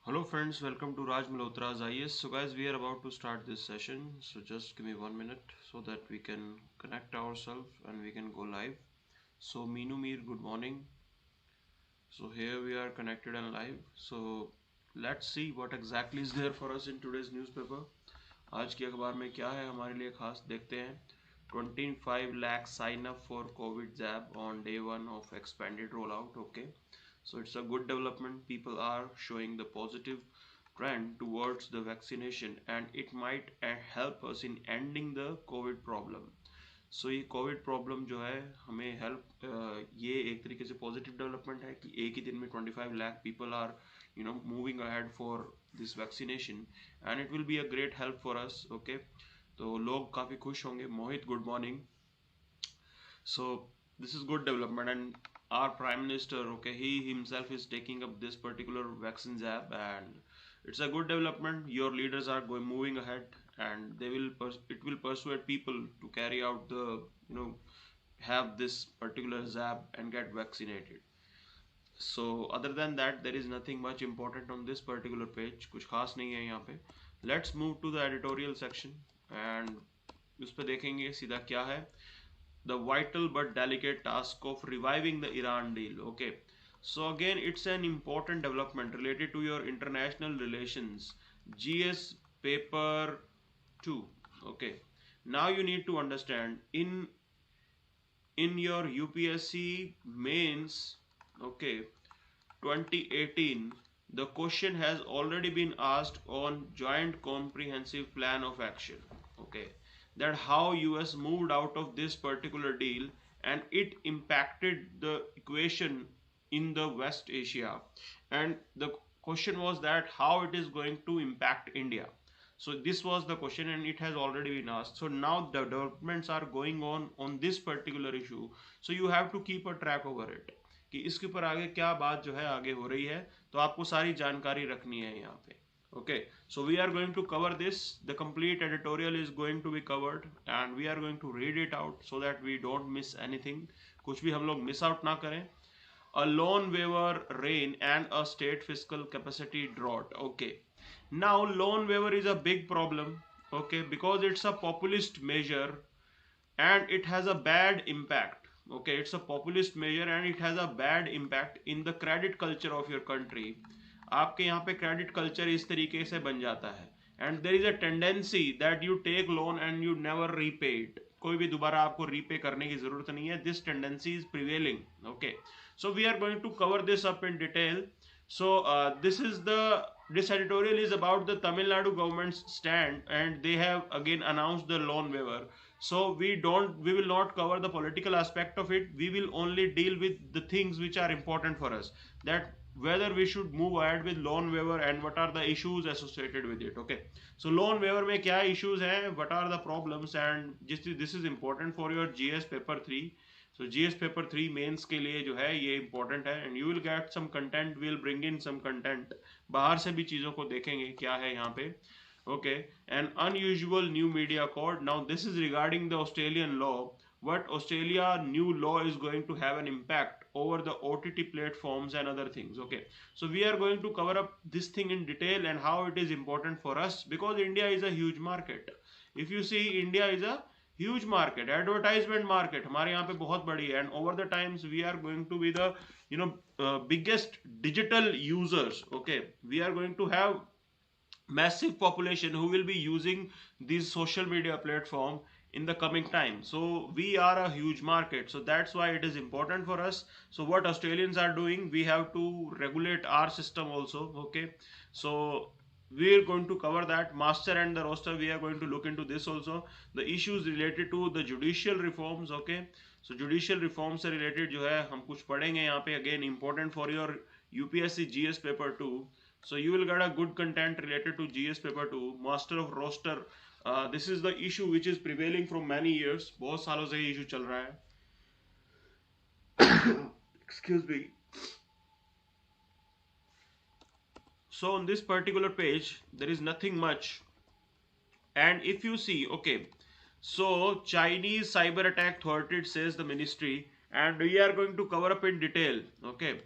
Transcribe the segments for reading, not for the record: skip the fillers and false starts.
Hello friends, welcome to Raj Malhotra IAS. So guys, we are about to start this session. So just give me 1 minute so that we can connect ourselves and we can go live. So Meenu Mir, good morning. So here we are connected and live. So let's see what exactly is there for us in today's newspaper. आज की अखबार में क्या है हमारे लिए खास देखते हैं. 25 lakh sign up for COVID jab on day 1 of expanded rollout. Okay, so it's a good development. People are showing the positive trend towards the vaccination and it might help us in ending the COVID problem. सो ये Covid problem जो है हमें help ये एक तरीके से positive development है कि एक ही दिन में 25 lakh people are moving ahead for this vaccination and it will be a great help for us. Okay, तो लोग काफ़ी खुश होंगे. Mohit, good morning. So this is good development and our prime minister, okay, he himself is taking up this particular vaccine jab and it's a good development. Your leaders are going moving ahead and they will it will persuade people to carry out the have this particular jab and get vaccinated. So other than that there is nothing much important on this particular page. कुछ खास नहीं है यहाँ पे. Let's move to the editorial section and उस पर देखेंगे सीधा क्या है. The vital but delicate task of reviving the Iran deal. Okay, so again it's an important development related to your international relations. GS paper 2. Okay, now you need to understand in your UPSC mains, okay, 2018, the question has already been asked on joint comprehensive plan of action. Okay, that how US moved out of this particular deal and it impacted the equation in the West Asia, and the question was that how it is going to impact India. So this was the question and it has already been asked. So now the developments are going on this particular issue, so you have to keep a track over it कि इसके ऊपर आगे क्या बात जो है आगे हो रही है, तो आपको सारी जानकारी रखनी है यहाँ पे. Okay, so we are going to cover this. The complete editorial is going to be covered and we are going to read it out so that we don't miss anything. कुछ भी हम लोग miss out ना करें. A loan waiver rain and a state fiscal capacity drought. Okay, now loan waiver is a big problem. Okay, because it's a populist measure and it has a bad impact. Okay, it's a populist measure and it has a bad impact in the credit culture of your country. आपके यहाँ पे credit culture इस तरीके से बन जाता है and there is a tendency that you take loan and you never repay it. कोई भी दोबारा आपको repay करने की जरूरत नहीं है. This tendency is prevailing. Okay, so we are going to cover this up in detail. So this editorial is about the Tamil Nadu government's stand and they have again announced the loan waiver. So we will not cover the political aspect of it. We will only deal with the things which are important for us, that whether we should move ahead with loan waiver and what are the issues associated with it. Okay, so loan waiver में क्या issues हैं, what are the problems, and this is important for your GS paper 3. So GS paper 3 mains के लिए जो है ये important है and you will get some content. We'll bring in some content. बाहर से भी चीज़ों को देखेंगे क्या है यहाँ पे. Okay, an unusual new media code. Now this is regarding the Australian law. What Australia new law is going to have an impact over the OTT platforms and other things. Okay, so we are going to cover up this thing in detail and how it is important for us because India is a huge market. If you see, India is a huge market, advertisement market हमारे यहाँ पे बहुत बड़ी है and over the times we are going to be the biggest digital users. Okay, we are going to have massive population who will be using these social media platform in the coming time. So we are a huge market, so that's why it is important for us. So what Australians are doing, we have to regulate our system also. Okay, so we are going to cover that. Master and the roster, we are going to look into this also. The issues related to the judicial reforms. Okay, so judicial reforms से related जो है हम कुछ पढ़ेंगे यहाँ पे. Again important for your UPSC GS paper 2. So you will get a good content related to GS paper 2. Master of roster, this is the issue which is prevailing from many years. बहुत सालों से ये issue चल रहा है. Excuse me. So on this particular page there is nothing much, and if you see, okay, so Chinese cyber attack thwarted, says the ministry, and we are going to cover up in detail. Okay,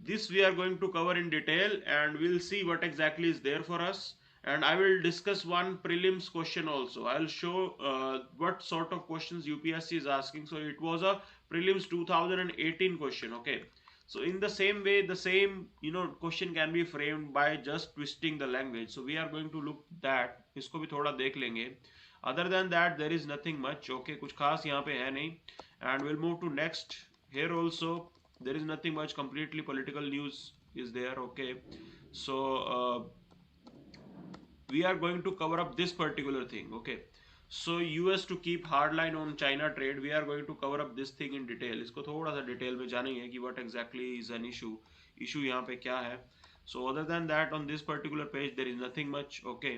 this we are going to cover in detail, and we'll see what exactly is there for us. And I will discuss one prelims question also. I'll show what sort of questions UPSC is asking. So it was a prelims 2018 question. Okay. So in the same way, the same question can be framed by just twisting the language. So we are going to look that. इसको भी थोड़ा देख लेंगे. Other than that, there is nothing much. Okay, कुछ खास यहाँ पे है नहीं. And we'll move to next. Here also there is nothing much. Completely political news is there. Okay, so we are going to cover up this particular thing. Okay, so US to keep hard line on China trade, we are going to cover up this thing in detail. इसको थोड़ा सा detail में जानेंगे कि what exactly is an issue यहाँ पे क्या है. So other than that, on this particular page there is nothing much. Okay,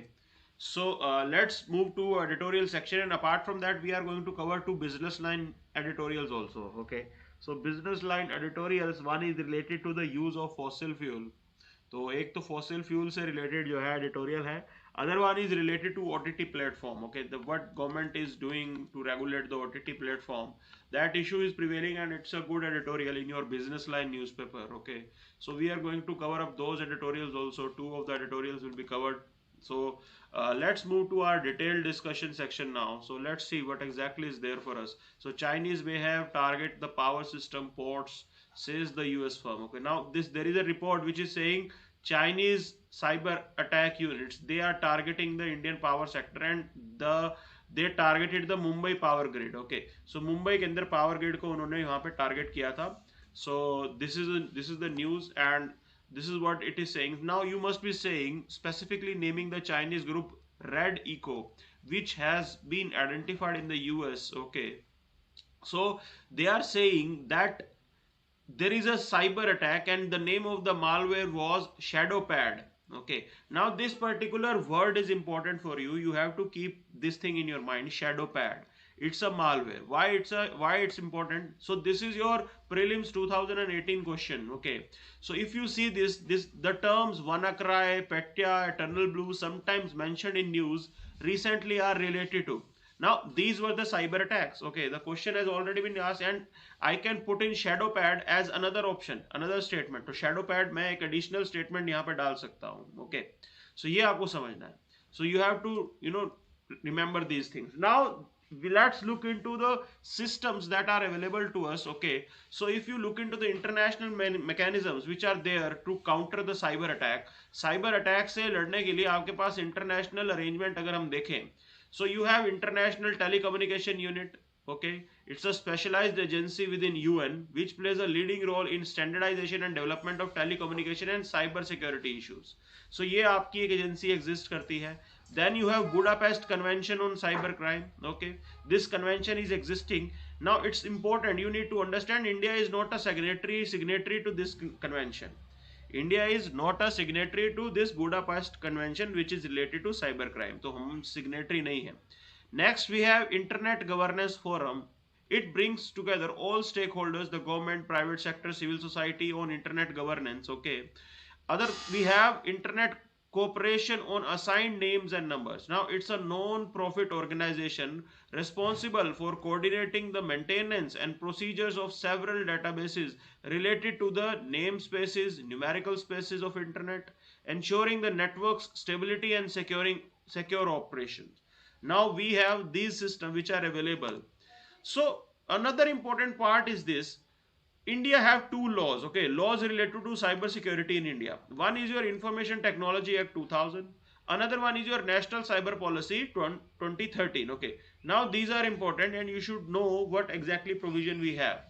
so let's move to editorial section, and apart from that we are going to cover two business line editorials also. Okay, so business line editorials, one is related to the use of fossil fuel. तो एक तो fossil fuel से related जो है editorial है. Other one is related to OTT platform. Okay, the what government is doing to regulate the OTT platform, that issue is prevailing and it's a good editorial in your Business Line newspaper. Okay, so we are going to cover up those editorials also. Two of the editorials will be covered. So let's move to our detailed discussion section now. So let's see what exactly is there for us. So Chinese may have target the power system ports, says the US firm. Okay, now there is a report which is saying Chinese cyber attack units, they are targeting the Indian power sector, and they targeted the Mumbai power grid. Okay, so Mumbai के अंदर power grid को उन्होंने यहाँ पे target किया था. So this is the news, and this is what it is saying. Now you must be saying, specifically naming the Chinese group Red Eco, which has been identified in the US. Okay, so they are saying that there is a cyber attack and the name of the malware was ShadowPad. Okay, now this particular word is important for you. You have to keep this thing in your mind. ShadowPad, it's a malware. Why it's important? So this is your prelims 2018 question. Okay, so if you see this the terms WannaCry, Petya, Eternal Blue, sometimes mentioned in news recently, are related to. Now these were the cyber attacks. Okay, the question has already been asked, and I can put in ShadowPad as another option, another statement. तो ShadowPad मैं एक additional statement यहाँ पे डाल सकता हूँ. Okay, so ये आपको समझना है. So you have to remember these things. Now let's look into the systems that are available to us. Okay, so if you look into the international mechanisms which are there to counter the cyber attack से लड़ने के लिए आपके पास international arrangement अगर हम देखें, so you have International Telecommunication Unit. Okay, it's a specialized agency within UN which plays a leading role in standardization and development of telecommunication and cyber security issues. So ये आपकी एक agency exist करती है. Then you have Budapest Convention on Cybercrime. Okay, this convention is existing. Now it's important, you need to understand, India is not a signatory to this convention. India is not a signatory to this Budapest Convention which is related to cybercrime. तो हम signatory नहीं हैं. Next we have Internet Governance Forum. It brings together all stakeholders, the government, private sector, civil society on internet governance. Okay. We have Internet Cooperation on Assigned Names and Numbers. Now it's a non-profit organization responsible for coordinating the maintenance and procedures of several databases related to the namespaces, numerical spaces of internet, ensuring the network's stability and secure operations. Now we have these systems which are available. So another important part is this. India have two laws. Okay, laws related to cyber security in India. One is your Information Technology Act 2000. Another one is your National Cyber Policy 2013. Okay, now these are important and you should know what exactly provision we have.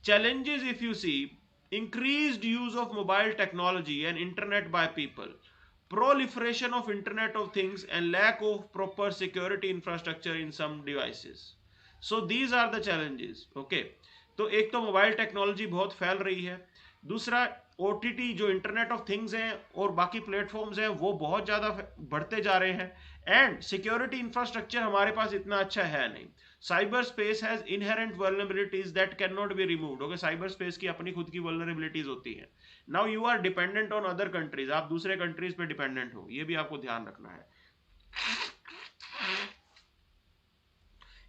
Challenges, if you see, increased use of mobile technology and internet by people, proliferation of Internet of Things, and lack of proper security infrastructure in some devices. So these are the challenges. Okay, तो एक तो mobile technology बहुत फैल रही है, दूसरा OTT जो internet of things हैं और बाकी प्लेटफॉर्म्स हैं वो बहुत ज़्यादा बढ़ते जा रहे हैं, एंड सिक्योरिटी इंफ्रास्ट्रक्चर हमारे पास इतना अच्छा है नहीं. Cyber space has inherent vulnerabilities that can not be removed. Okay, cyber space की अपनी खुद की वल्नरेबिलिटीज होती हैं. Now you are dependent on other countries, आप दूसरे कंट्रीज पे डिपेंडेंट हो, ये भी आपको ध्यान रखना है.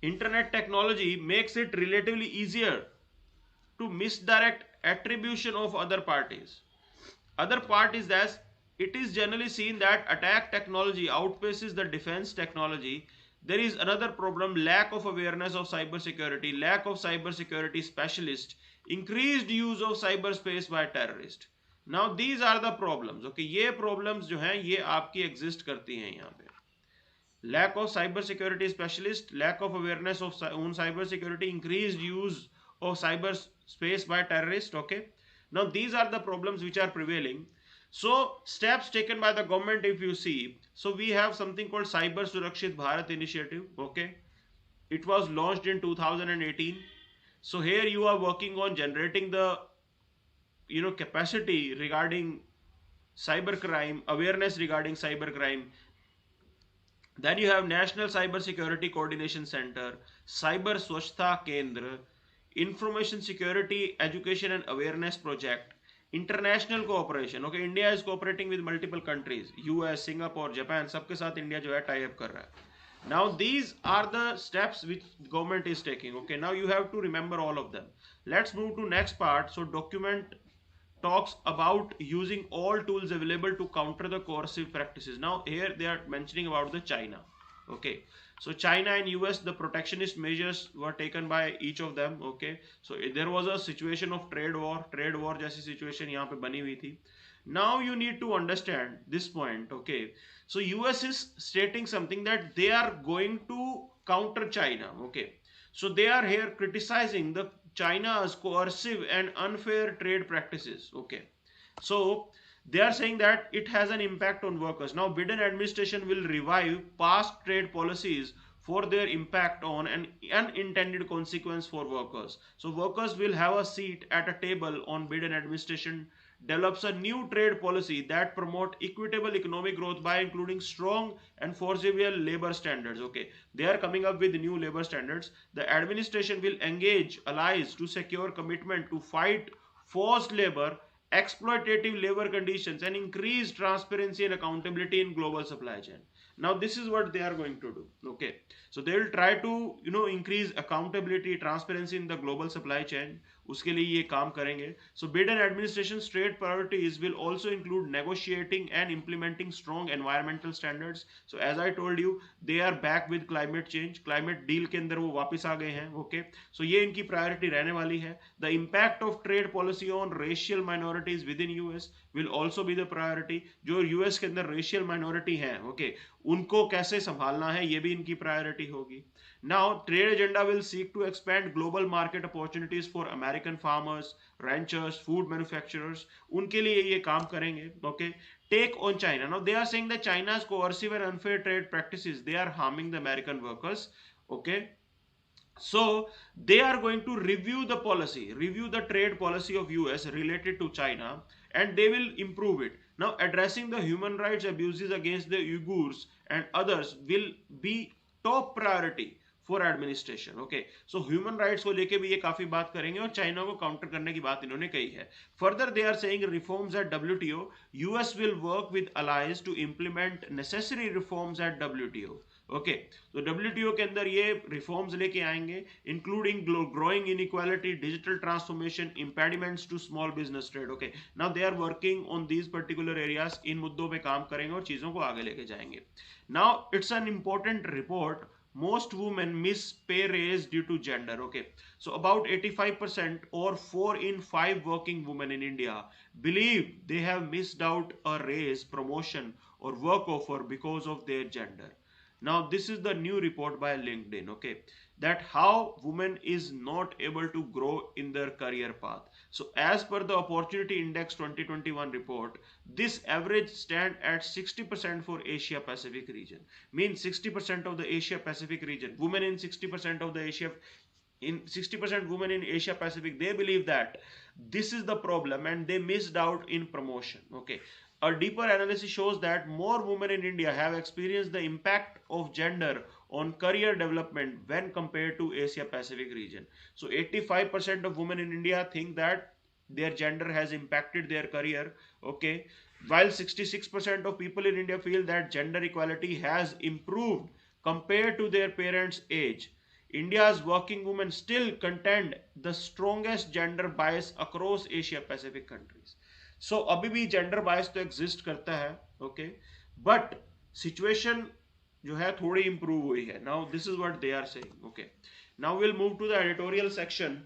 Internet technology makes it relatively easier to misdirect attribution of other parties. Other part is that it is generally seen that attack technology outpaces the defense technology. There is another problem: lack of awareness of cybersecurity, lack of cybersecurity specialists, increased use of cyberspace by terrorists. Now these are the problems. Okay, ये problems जो हैं ये आपकी exist करती हैं यहाँ पे. Lack of cybersecurity specialist, lack of awareness of own cybersecurity, increased use of cyberspace by terrorists. Okay, now these are the problems which are prevailing. So steps taken by the government, if you see, so we have something called Cyber Surakshit Bharat Initiative. Okay, it was launched in 2018. So here you are working on generating the capacity regarding cybercrime, awareness regarding cybercrime. Then you have National Cyber Security Coordination Center, Cyber Swachhta Kendra, Information Security Education and Awareness Project, international cooperation. Okay, India is cooperating with multiple countries, US, Singapore, Japan, सबके साथ India जो है tie up कर रहा है. Now these are the steps which government is taking. Okay, now you have to remember all of them. Let's move to next part. So document talks about using all tools available to counter the coercive practices. Now here they are mentioning about the China. Okay, so China and US, the protectionist measures were taken by each of them. Okay, so there was a situation of trade war जैसी situation यहाँ पे बनी हुई थी. Now you need to understand this point. Okay, so US is stating something that they are going to counter China. Okay, so they are here criticizing the China's coercive and unfair trade practices. Okay, so they are saying that it has an impact on workers. Now Biden administration will revive past trade policies for their impact on an unintended consequence for workers. So workers will have a seat at a table on Biden administration develops a new trade policy that promote equitable economic growth by including strong and foreseeable labor standards. Okay, they are coming up with new labor standards. The administration will engage allies to secure commitment to fight forced labor, exploitative labor conditions, and increase transparency and accountability in global supply chain. Now this is what they are going to do. Okay, so they will try to increase accountability, transparency in the global supply chain. उसके लिए ये काम करेंगे. So Biden administration's trade priorities will also include negotiating and implementing strong environmental standards. So as I told you, they are back with climate change. Climate deal के अंदर वो वापस आ गए हैं. Okay, so ये इनकी priority रहने वाली है. The impact of trade policy on racial minorities within US will also be the priority. जो US के अंदर racial minority हैं, okay, उनको कैसे संभालना है ये भी इनकी priority होगी. Now, trade agenda will seek to expand global market opportunities for American farmers, ranchers, food manufacturers. उनके लिए ये काम करेंगे. Okay. Take on China. Now, they are saying that China's coercive and unfair trade practices, they are harming the American workers. Okay. So, they are going to review the policy, review the trade policy of US related to China, and they will improve it. Now, addressing the human rights abuses against the Uyghurs and others will be top priority for administration. Okay, so human rights को लेके भी ये काफी बात करेंगे और China को counter करने की बात इन्होंने कही है. Further they are saying reforms at WTO. US will work with alliance to implement necessary reforms at WTO. Okay, तो WTO के अंदर ये रिफॉर्म्स लेके आएंगे, including growing inequality, digital transformation, impediments to small business trade. Okay, now they are working on these particular areas. इन मुद्दों पे काम करेंगे और चीजों को आगे लेके जाएंगे. Now it's an important report. Most women miss pay raise due to gender. Okay, so about 85% or 4 in 5 working women in India believe they have missed out a raise, promotion or work offer because of their gender. Now this is the new report by LinkedIn. Okay, that how women is not able to grow in their career path. So as per the Opportunity Index 2021 report, this average stand at 60% for Asia Pacific region. Means 60% of the Asia Pacific region, women in 60% of the Asia, in 60% women in Asia Pacific, they believe that this is the problem and they missed out in promotion. Okay, a deeper analysis shows that more women in India have experienced the impact of gender on career development when compared to Asia Pacific region. So 85% of women in India think that their gender has impacted their career. Okay, while 66% of people in India feel that gender equality has improved compared to their parents' age. India's working women still contend the strongest gender bias across Asia Pacific countries. So अभी भी gender bias तो exist करता है, okay, but situation जो है थोड़ी improve हुई है. Now this is what they are saying. Okay, now will move to the editorial section.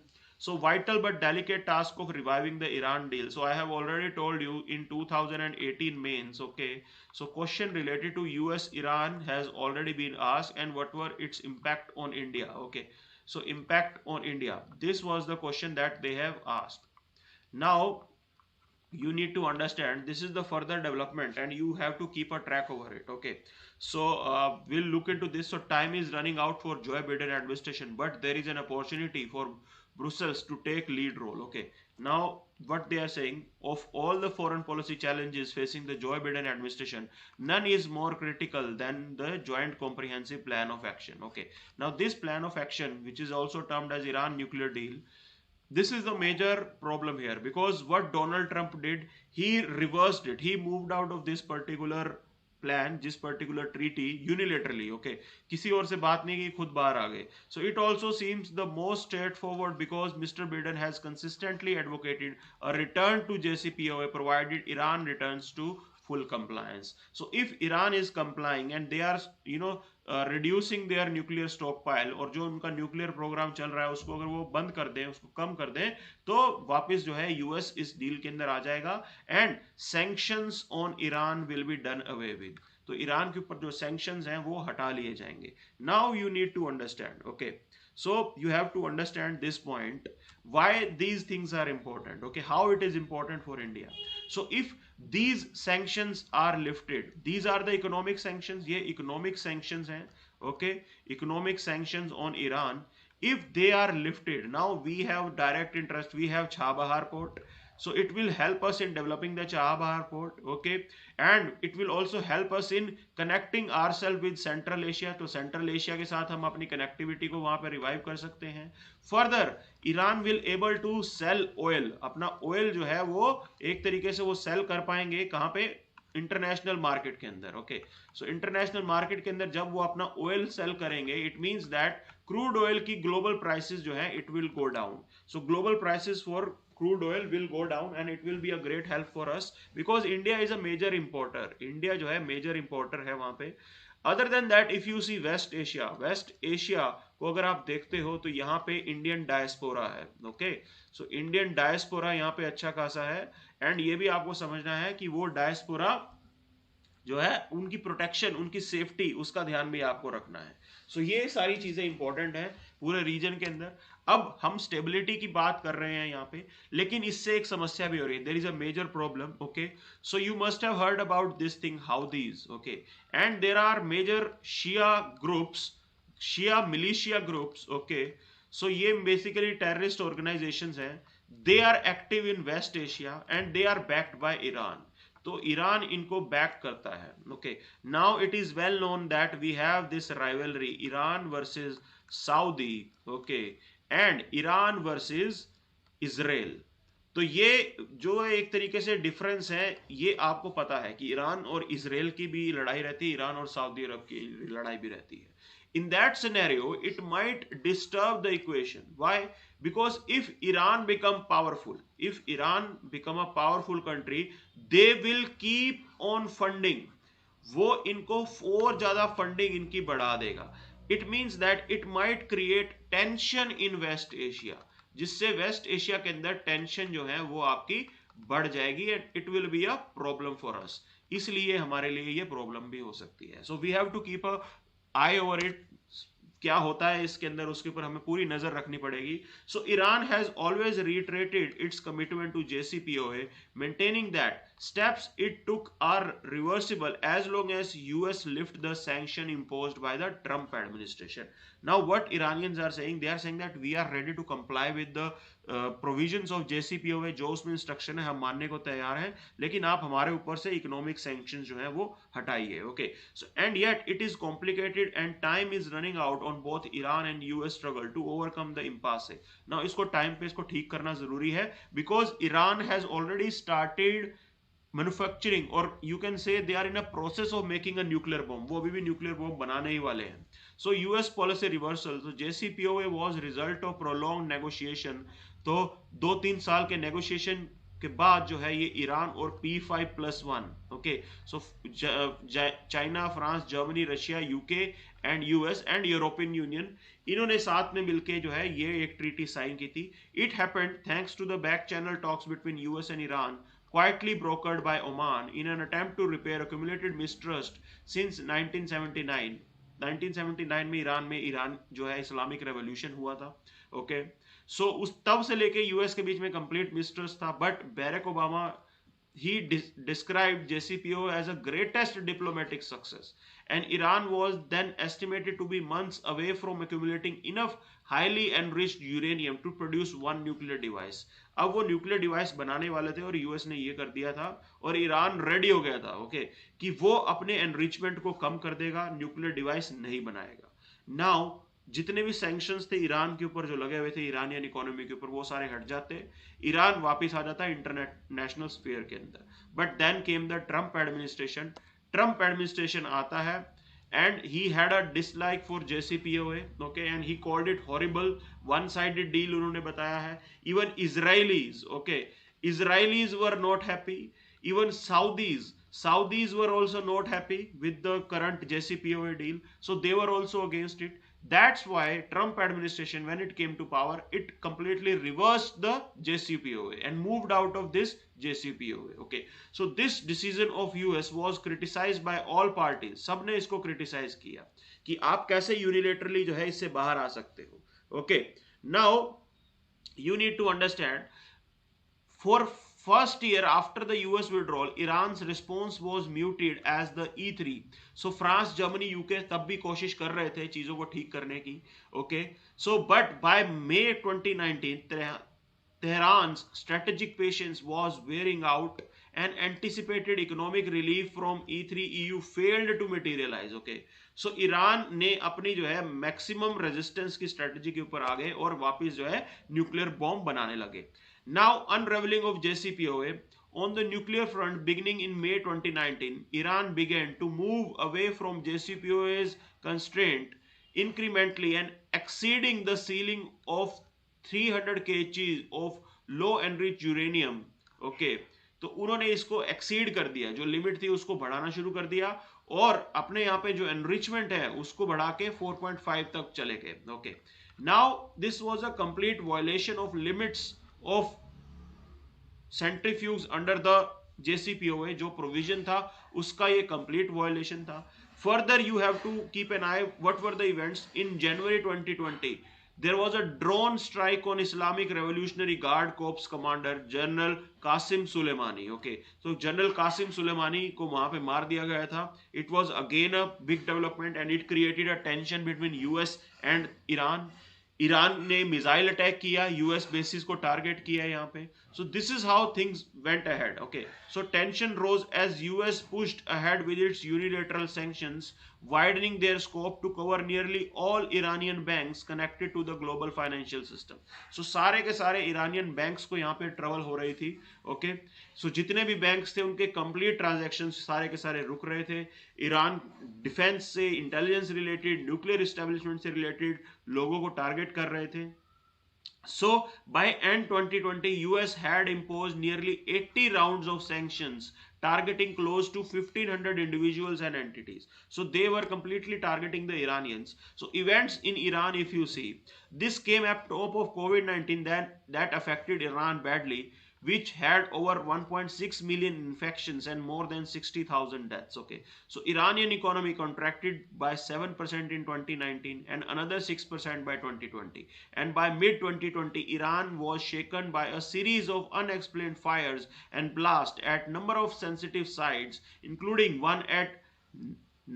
So vital but delicate task of reviving the Iran deal. So I have already told you in 2018 mains, okay. So question related to US Iran has already been asked, and what were its impact on India, okay. So impact on India, this was the question that they have asked. Now you need to understand this is the further development and you have to keep a track over it, okay. So we'll look into this. So time is running out for Joe Biden administration, but there is an opportunity for Brussels to take lead role, okay. Now what they are saying, of all the foreign policy challenges facing the Joe Biden administration, none is more critical than the joint comprehensive plan of action, okay. Now this plan of action, which is also termed as Iran nuclear deal, this is the major problem here, because what Donald Trump did, he reversed it. He moved out of this particular plan, this particular treaty unilaterally, okay. किसी और से बात नहीं की, खुद बाहर आ गए. So it also seems the most straightforward, because Mr. Biden has consistently advocated a return to JCPOA provided Iran returns to full compliance. So if Iran is complying and they are reducing their nuclear stockpile, और जो उनका nuclear programme चल रहा है उसको अगर वो बंद कर दें, उसको कम कर दें, तो वापस जो है यूएस इस डील के अंदर आ जाएगा and sanctions on Iran will be done away with. तो ईरान के ऊपर जो सैंक्शंस हैं वो हटा लिए जाएंगे. Now you need to understand, okay. So you have to understand this point, why these things are important, okay, how it is important for India. So if these sanctions are lifted, these are the economic sanctions, ये economic sanctions हैं, okay, economic sanctions on Iran. If they are lifted, now we have direct interest, we have Chabahar port, so it will help us in developing the Chabahar port, okay, and it will also help us in connecting ourselves with Central Asia. तो Central Asia के साथ हम अपनी connectivity को वहाँ पे revive कर सकते हैं. Further, Iran will able to sell oil, अपना oil जो है वो एक तरीके से वो sell कर पाएंगे कहाँ पे, इंटरनेशनल मार्केट के अंदर, ओके. सो इंटरनेशनल मार्केट के अंदर जब वो अपना ऑयल सेल करेंगे, it means that crude oil की ग्लोबल प्राइसेस जो है it will go down. So global prices for crude oil will go down and it will be a great help for us, because India is a major importer. India जो है major importer है वहाँ पे. Other than that, if you see West Asia को अगर आप देखते हो तो यहाँ पे इंडियन डायस्पोरा है, ओके. सो इंडियन डायस्पोरा यहाँ पे अच्छा खासा है, एंड ये भी आपको समझना है कि वो डायस्पोरा जो है उनकी प्रोटेक्शन, उनकी सेफ्टी, उसका ध्यान भी आपको रखना है. सो ये सारी चीजें इंपॉर्टेंट है पूरे रीजन के अंदर. अब हम स्टेबिलिटी की बात कर रहे हैं यहाँ पे, लेकिन इससे एक समस्या भी हो रही है. There is a major problem, okay. So you must have heard about this thing Houthis, okay, and there are major Shia groups, Shia militia groups, okay. So ये बेसिकली टेररिस्ट ऑर्गेनाइजेशंस हैं. They are active in West Asia and they are backed by Iran. तो Iran इनको back करता है, okay. Now it is well known that we have this rivalry Iran versus Saudi, okay, and Iran versus Israel. तो ये जो एक तरीके से डिफरेंस है, ये आपको पता है कि ईरान और इजराइल की भी लड़ाई रहती है, ईरान और सऊदी अरब की लड़ाई भी रहती है. In that scenario, it might disturb the equation. Why? Because if Iran become a powerful country, they will keep on funding. वो इनको और ज्यादा फंडिंग इनकी बढ़ा देगा. It means that it might create tension in West Asia, जिससे waste Asia के अंदर टेंशन जो है वो आपकी बढ़ जाएगी and it will be a problem for us. इसलिए हमारे लिए ये प्रॉब्लम भी हो सकती है. So we have to keep a eye over it. क्या होता है इसके अंदर, उसके ऊपर हमें पूरी नजर रखनी पड़ेगी. So Iran has always reiterated its commitment to JCPOA, maintaining that steps it took are reversible as long as US lift the sanction imposed by the Trump administration. Now what Iranians are saying, they are saying that we are ready to comply with the provisions of JCPOA. जो उसमें instruction है हम मानने को तैयार हैं, लेकिन आप हमारे ऊपर से इकोनॉमिक सैंक्शन जो है वो हटाइए, okay. So and yet it is complicated and time is running out on both Iran and US struggle to overcome the impasse. Now इसको टाइम पे इसको ठीक करना जरूरी है, because Iran has already started manufacturing, और you can say they are in a process of making a nuclear bomb. वो अभी भी न्यूक्लियर बॉम्ब बनाने ही वाले हैं. So US policy reversal. So JCPOA was result of prolonged negotiation. तो 2-3 साल के negotiation के बाद जो है ये ईरान और P5+1, okay, so China, France, Germany, Russia, UK and US and European union, इन्होंने साथ में मिलके जो है ये एक ट्रीटी साइन की थी. It happened thanks to the back channel talks between US and Iran, quietly brokered by Oman in an attempt to repair accumulated mistrust since 1979. 1979 में ईरान जो है इस्लामिक रेवोल्यूशन हुआ था, ओके. सो उस तब से लेके यूएस के बीच में कंप्लीट मिस्ट्रस्ट था, but Barack Obama he described JCPO as a greatest diplomatic success, and Iran was then estimated to be months away from accumulating enough highly enriched uranium to produce one nuclear device. अब वो nuclear device बनाने वाले थे और US ने ये कर दिया था और ईरान रेडी हो गया था, ओके, कि वो अपने एनरिचमेंट को कम कर देगा, न्यूक्लियर डिवाइस नहीं बनाएगा. नाउ जितने भी सैंक्शंस थे ईरान के ऊपर जो लगे हुए थे ईरानियन इकोनॉमी के ऊपर, वो सारे हट जाते, ईरान वापस आ जाता इंटरनेशनल स्फीयर के अंदर. But then came the Trump administration. Trump administration आता है and he had a dislike for JCPOA, okay, and he called it horrible, one sided deal उन्होंने बताया है. Even Israelis, okay, Israelis were not happy. Even Saudis were also not happy with the current JCPOA deal, so they were also against it. That's why Trump administration, when it came to power, it completely reversed the JCPOA and moved out of this JCPOA, okay. So this decision of US was criticized by all parties. सबने इसको criticize किया कि आप कैसे unilaterally जो है इससे बाहर आ सकते हो, okay. Now you need to understand, for first year after the US withdrawal, Iran's response was muted as the E3. So France, Germany, UK तब भी कोशिश कर रहे थे चीजों को ठीक करने की, okay. So but by May 2019, Tehran's strategic patience was wearing out and anticipated economic relief from E3 EU failed to materialize, okay. So Iran ने अपनी जो है मैक्सिमम रेजिस्टेंस की स्ट्रेटजी के ऊपर आ गए और वापस जो है न्यूक्लियर बॉम्ब बनाने लगे. Now unraveling of JCPOA. On the nuclear front, beginning in May 2019, Iran began to move away from JCPOA's constraint incrementally and exceeding the ceiling of 300 kg of low enriched uranium, okay. तो उन्होंने इसको exceed कर दिया, जो limit थी उसको बढ़ाना शुरू कर दिया और अपने यहाँ पे जो एनरिचमेंट है उसको बढ़ा के 4.5 तक चले गए, okay. Now this was a complete violation of limits of centrifuge under the JCPOA. जो प्रोविजन था उसका ये कंप्लीट वायलेशन था. Further you have to keep an eye what were the events in January 2020. there was a drone strike on Islamic Revolutionary Guard Corps commander General Qasim Soleimani, okay. So General Qasim Soleimani को वहां पे मार दिया गया था. It was again a big development and it created a tension between US and Iran. ईरान ने missile attack किया, यूएस बेसिस को टारगेट किया यहाँ पे. So this is how things went ahead, okay. So tension rose as US pushed ahead with its unilateral sanctions, widening their scope to cover nearly all Iranian banks connected to the global financial system. So सारे के सारे Iranian banks को यहाँ पे trouble हो रही थी, okay. So जितने भी banks थे उनके complete transactions सारे के सारे रुक रहे थे. ईरान डिफेंस से, इंटेलिजेंस रिलेटेड, न्यूक्लियर एस्टेब्लिशमेंट से रिलेटेड लोगों को टारगेट कर रहे थे. So by end 2020, US had imposed nearly 80 rounds of sanctions targeting close to 1500 individuals and entities. So they were completely targeting the Iranians. So events in Iran, if you see, this came at top of COVID-19 that affected Iran badly, which had over 1.6 million infections and more than 60,000 deaths, okay. So Iranian economy contracted by 7% in 2019 and another 6% by 2020, and by mid 2020 Iran was shaken by a series of unexplained fires and blasts at number of sensitive sites, including one at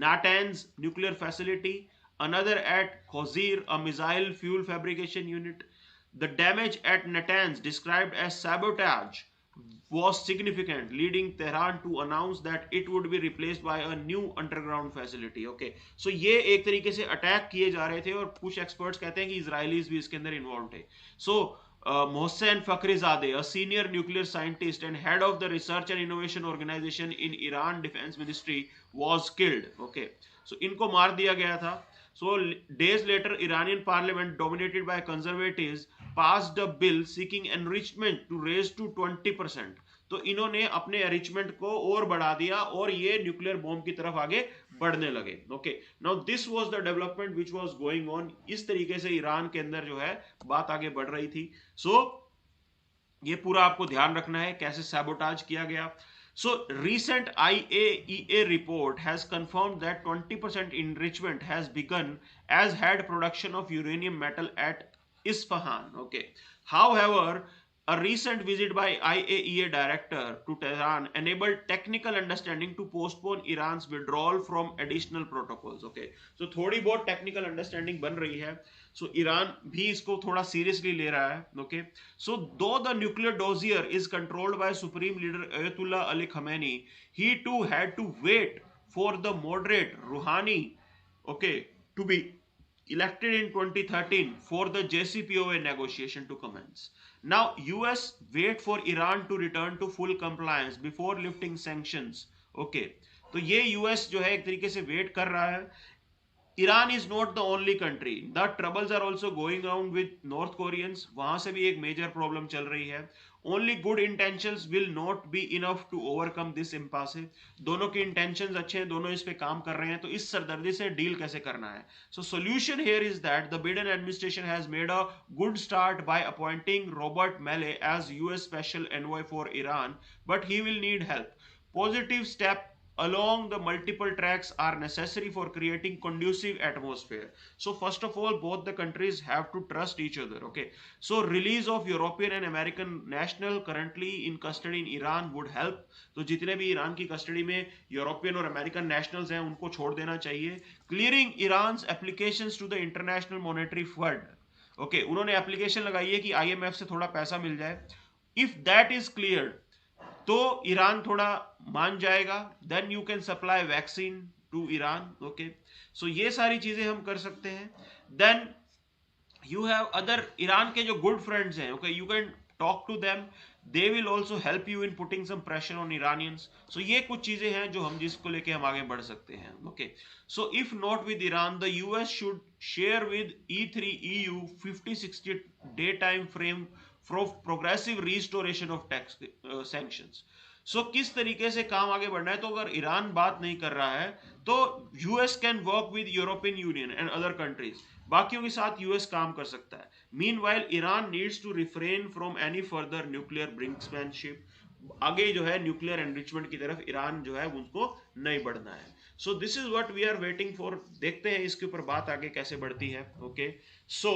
Natanz nuclear facility, another at Khozir, a missile fuel fabrication unit. The damage at Natanz, described as sabotage, was significant, leading Tehran to announce that it would be replaced by a new underground facility, okay. So ये एक तरीके से attack किए जा रहे थे और कुछ एक्सपर्ट्स कहते हैं कि इजरायलीज भी इसके अंदर इन्वॉल्व थे. So Mohsen Fakhrizadeh, a senior nuclear scientist and head of the research and innovation organization in Iran Defense Ministry, was killed, okay. So इनको मार दिया गया था. So days later, Iranian parliament dominated by conservatives passed a bill seeking enrichment to raise to 20%. तो इन्होंने अपने एरिचमेंट को और बढ़ा दिया और ये न्यूक्लियर बॉम्ब की तरफ आगे बढ़ने लगे. Okay, now this was the development which was going on. इस तरीके से ईरान के अंदर जो है बात आगे बढ़ रही थी. सो ये पूरा आपको ध्यान रखना है कैसे सैबोटाज किया गया. So recent IAEA report has confirmed that 20% enrichment has begun as had production of uranium metal at Isfahan. Okay. However, a recent visit by IAEA director to Tehran enabled technical understanding to postpone Iran's withdrawal from additional protocols. Okay. So थोड़ी बहुत technical understanding बन रही है. So Iran भी इसको थोड़ा seriously ले रहा है. Okay. So though the nuclear dossier is controlled by Supreme Leader Ayatollah Ali Khamenei, he too had to wait for the moderate Rouhani, okay, to be elected in 2013 for the JCPOA negotiation to commence. Now US wait for Iran to return to full compliance before lifting sanctions. Okay, तो ये US जो है एक तरीके से wait कर रहा है. Iran is not the only country. The troubles are also going on with North Koreans. वहां से भी एक major problem चल रही है. Only good intentions will not be enough to overcome this impasse. दोनों की intentions अच्छे हैं, दोनों इस पे काम कर रहे हैं, तो इस सरदर्दी से डील कैसे करना है. So solution here is that the Biden administration has made a good start by appointing Robert Malley as US Special Envoy for Iran, but he will need help. Positive step along the multiple tracks are necessary for creating conducive atmosphere. So first of all, both the countries have to trust each other. Okay, so release of European and American national currently in custody in Iran would help. तो जितने भी Iran की custody में European और American nationals हैं उनको छोड़ देना चाहिए. Clearing Iran's applications to the International Monetary Fund. Okay, उन्होंने एप्लीकेशन लगाई है कि IMF से थोड़ा पैसा मिल जाए. इफ दैट इज क्लियर्ड तो ईरान थोड़ा मान जाएगा. Then you can supply vaccine to Iran. Okay, so ये सारी चीजें हम कर सकते हैं. Then you have other Iran के जो गुड फ्रेंड्स हैं. Okay, you can talk to them. They will also help you in putting some pressure on Iranians. So ये कुछ चीजें हैं जो हम जिसको लेके हम आगे बढ़ सकते हैं. Okay, so if not with Iran, the US should share with E3 EU 50-60 day time frame for progressive restoration of tax sanctions. So किस तरीके से काम आगे बढ़ना है. तो अगर ईरान बात नहीं कर रहा है तो US can work with European Union and other countries. बाकियों के साथ US काम कर सकता है. Meanwhile, Iran needs to refrain from any further nuclear brinksmanship. आगे जो है न्यूक्लियर एनरिचमेंट की तरफ ईरान जो है उनको नहीं बढ़ना है. So this is what we are waiting for. देखते हैं इसके ऊपर बात आगे कैसे बढ़ती है. Okay, so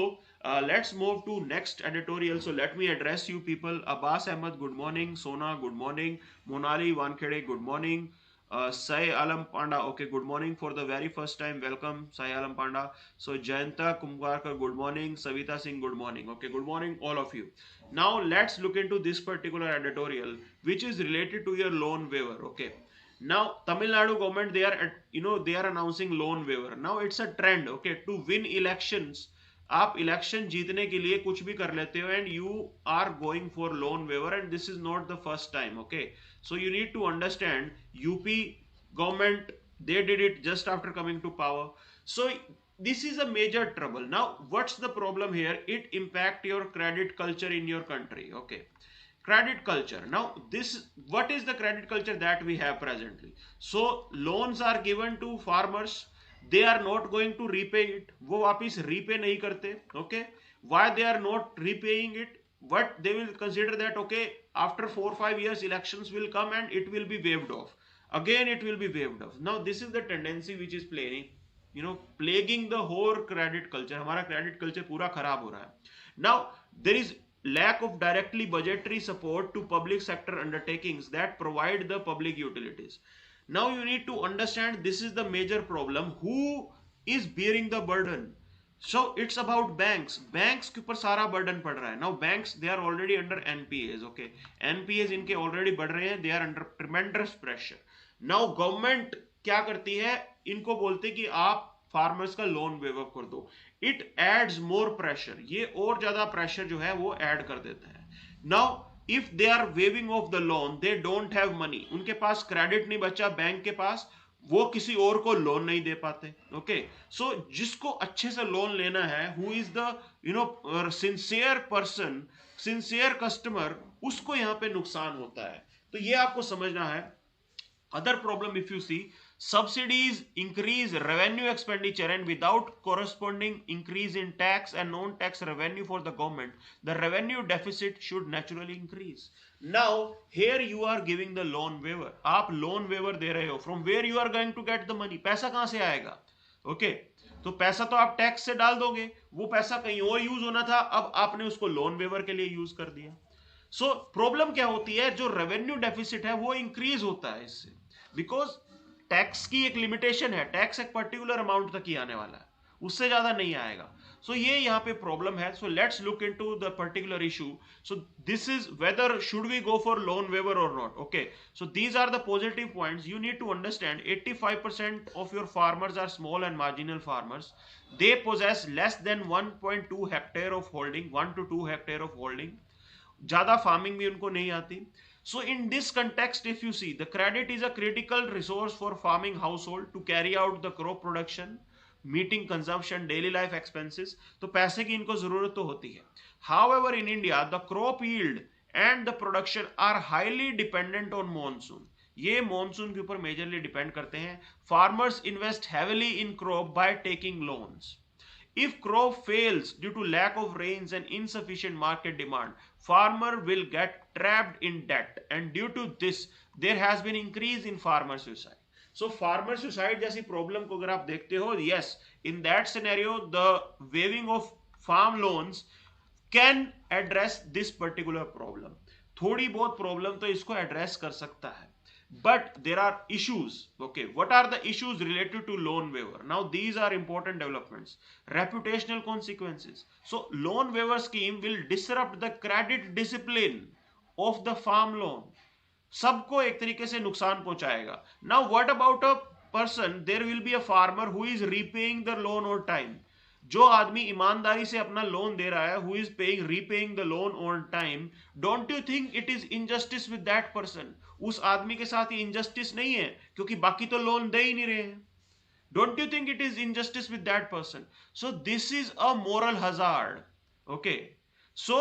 let's move to next editorial. So let me address you people. Abbas Ahmed, good morning. Sona, good morning. Monali Wankhede, good morning. Sai Alam Panda, okay, good morning for the very first time. Welcome, Sai Alam Panda. So Jayanta Kumgarkar, good morning. Savita Singh, good morning. Okay, good morning all of you. Now let's look into this particular editorial which is related to your loan waiver. Okay, now Tamil Nadu government, they are they are announcing loan waiver. Now it's a trend. Okay, to win elections, आप election जीतने के लिए कुछ भी कर लेते हो and you are going for loan waiver and this is not the first time. Okay, so you need to understand UP government, they did it just after coming to power. So this is a major trouble. Now what's the problem here? It impact your credit culture in your country. Okay, credit culture. Now what is the credit culture that we have presently? So loans are given to farmers. They are not going to repay it. वो वापिस repay नहीं करते. Okay, why they are not repaying it? What they will consider that okay, after 4-5 years elections will come and it will be waived off. Again it will be waived off. Now this is the tendency which is plaguing the whole credit culture. हमारा credit culture पूरा खराब हो रहा है. Now there is lack of directly budgetary support to public sector undertakings that provide the public utilities. Now you need to understand this is the major problem. Who is bearing the burden? So it's about banks. Banks के ऊपर सारा burden पड़ रहा है. Now banks, they are already under NPAs. Okay, NPAs इनके already बढ़ रहे हैं. They are under tremendous pressure. Now government क्या करती है? इनको बोलते कि आप फार्मर्स का लोन वेव अप कर दो. It adds more pressure. ये और ज्यादा pressure जो है वो add कर देता है. Now if they are waiving off the loan, they don't have money. उनके पास क्रेडिट नहीं बचा बैंक के पास. वो किसी और को लोन नहीं दे पाते। ओके, सो जिसको अच्छे से लोन लेना है, who is the sincere person, sincere customer, उसको यहां पे नुकसान होता है। तो ये आपको समझना है। Other problem, if you see, subsidies increase revenue expenditure, and without corresponding increase in tax and non-tax revenue for the government, the revenue deficit should naturally increase. Now here you are giving the loan waiver, आप loan waiver दे रहे हो, from where you are going to get the money, पैसा कहां से आएगा? Okay, तो पैसा तो आप टैक्स से डाल दोगे, वो पैसा कहीं और यूज होना था, अब आपने उसको लोन वेवर के लिए यूज कर दिया। सो प्रॉब्लम क्या होती है, जो रेवेन्यू डेफिसिट है वो इंक्रीज होता है इससे, बिकॉज टैक्स की एक लिमिटेशन है, टैक्स एक पर्टिकुलर अमाउंट तक ही आने वाला है, उससे ज्यादा नहीं आएगा। सो ये यहाँ पे प्रॉब्लम है। So let's look into the particular issue. So this is whether should we go for loan waiver और not. Okay, so these are the positive points you need to understand. 85% of your farmers are small and marginal farmers, they possess less than 1.2 hectare of holding, 1 to 2 hectare of holding, ज्यादा farming भी उनको नहीं आती। So in this context if you see, the credit is a critical resource for farming household to carry out the crop production, meeting consumption, daily life expenses, तो पैसे की इनको जरूरत तो होती है। However in India the crop yield and the production are highly dependent on monsoon, ये monsoon के ऊपर मेजरली डिपेंड करते हैं। Farmers invest heavily in crop by taking loans. If crop fails due to lack of rains and insufficient market demand, farmer will get trapped in debt, and due to this there has been increase in farmer suicide. So farmer suicide जैसी problem को अगर आप देखते हो, yes, in that scenario the waiving of farm loans can address this particular problem. थोड़ी बहुत problem तो इसको एड्रेस कर सकता है, but there are issues. Okay, what are the issues related to loan waiver? Now these are important developments. Reputational consequences. So loan waiver scheme will disrupt the credit discipline of the farm loan, सबको एक तरीके से नुकसान पहुंचाएगा। Now what about a person, there will be a farmer who is repaying the loan on time, जो आदमी ईमानदारी से अपना लोन दे रहा है, who is paying repaying the loan on time, don't you think it is injustice with that person? उस आदमी के साथ ये injustice नहीं है, क्योंकि बाकी तो लोन दे ही नहीं रहे हैं। Don't you think it is injustice with that person? So this is a moral hazard. Okay, so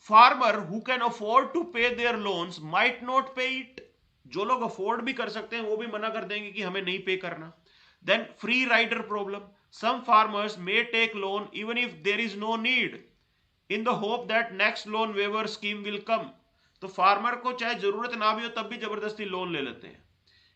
farmer who can afford to pay their loans might not pay it. जो लोग अफोर्ड भी कर सकते हैं वो भी मना कर देंगे कि हमें नहीं पे करना। Then free rider problem. Some farmers may take loan even if there is no need, in the hope that next loan waiver scheme will come. तो फार्मर को चाहे जरूरत ना भी हो तब भी जबरदस्ती लोन ले लेते हैं।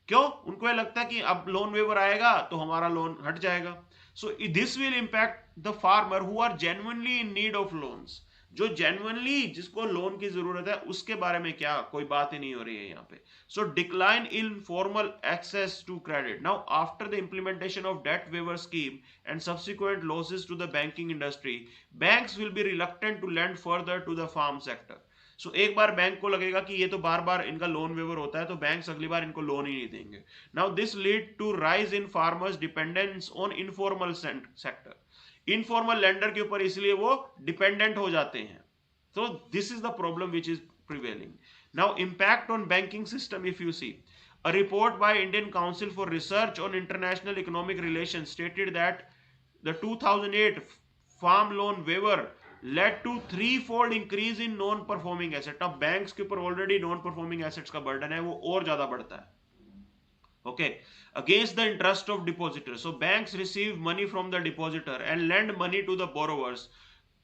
क्यों? उनको ये लगता है कि अब लोन वेवर आएगा तो हमारा लोन हट जाएगा। So this will impact the farmer who are genuinely in need of loans, जो जेन्युइनली जिसको लोन की जरूरत है उसके बारे में क्या कोई बात ही नहीं हो रही है यहाँ पे। So decline in formal access to credit. Now after the implementation of debt waiver scheme and subsequent losses to the banking industry, banks will be reluctant to lend further to the farm sector. So एक बार bank को लगेगा कि ये तो बार बार इनका loan waiver होता है, तो बैंक्स अगली बार इनको लोन ही नहीं देंगे। Now this lead to rise in farmers dependence on informal sector, informal lender के ऊपर इसलिए वो डिपेंडेंट हो जाते हैं। So this is the problem which is prevailing. Now impact on banking system, if you see, a report by Indian Council for Research on International Economic Relation stated that the 2008 farm loan waiver led to threefold increase in non performing asset। अब banks के ऊपर already non performing assets का burden है, वो और ज्यादा बढ़ता है। Okay, against the interest of depositor. So banks receive money from the depositor and lend money to the borrowers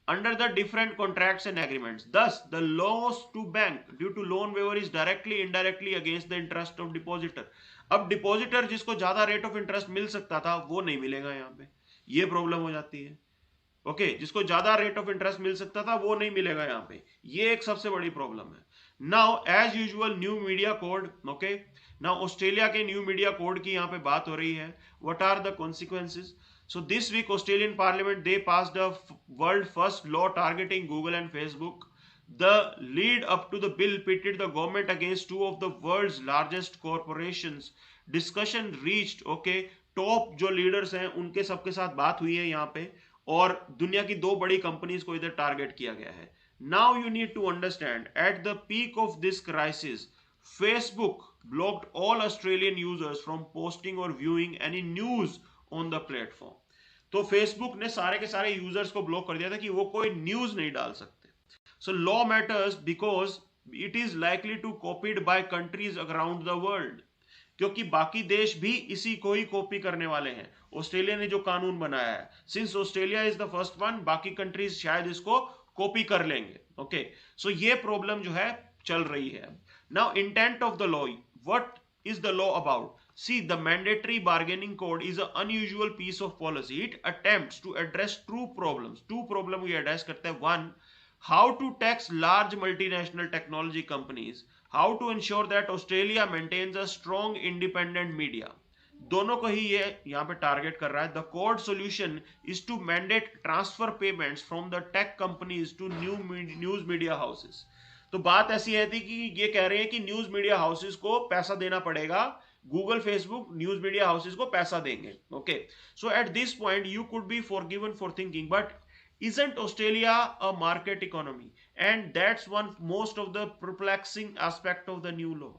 under the different contracts and agreements. Thus the loss to bank due to loan waiver is directly indirectly against the interest of depositor. अब depositor जिसको ज्यादा rate of interest मिल सकता था वो नहीं मिलेगा, यहाँ पे ये प्रॉब्लम हो जाती है। ओके, जिसको ज्यादा रेट ऑफ इंटरेस्ट मिल सकता था वो नहीं मिलेगा यहाँ पे, ये एक सबसे बड़ी प्रॉब्लम है। Now as usual new media code. Okay, now Australia के न्यू मीडिया कोड की यहाँ पे बात हो रही है। What are the consequences? So this week Australian parliament they passed the world first law targeting Google and Facebook. The lead up to the bill pitted the government against two of the world's largest corporations. Discussion reached, okay, top जो leaders हैं उनके सबके साथ बात हुई है यहाँ पे, और दुनिया की दो बड़ी कंपनीज को इधर टारगेट किया गया है। Now you need to understand, at the peak of this crisis, Facebook blocked all Australian users from posting or viewing any news on the platform. तो फेसबुक ने सारे के सारे यूजर्स को ब्लॉक कर दिया था कि वो कोई न्यूज नहीं डाल सकते. So law matters because it is likely to copied by countries around the world, क्योंकि बाकी देश भी इसी को ही कॉपी करने वाले हैं. ऑस्ट्रेलिया ने जो कानून बनाया है, since Australia is the first one, बाकी कंट्रीज शायद इसको कॉपी कर लेंगे. ओके, सो ये प्रॉब्लम जो है चल रही है. Now intent of the law, what is the law about? See, the mandatory bargaining code is an unusual piece of policy. It attempts to address two problems we address करते हैं. One, how to tax large multinational technology companies, how to ensure that Australia maintains a strong independent media. दोनों को ही ये यहाँ पे target कर रहा है. The code solution is to mandate transfer payments from the tech companies to news media houses. तो बात ऐसी है थी कि ये कह रहे हैं कि न्यूज मीडिया हाउसेस को पैसा देना पड़ेगा. Google, Facebook news media houses को पैसा देंगे. Okay, so at this point you could be forgiven for thinking, but isn't Australia a market economy? And that's one most of the perplexing aspect of the new law.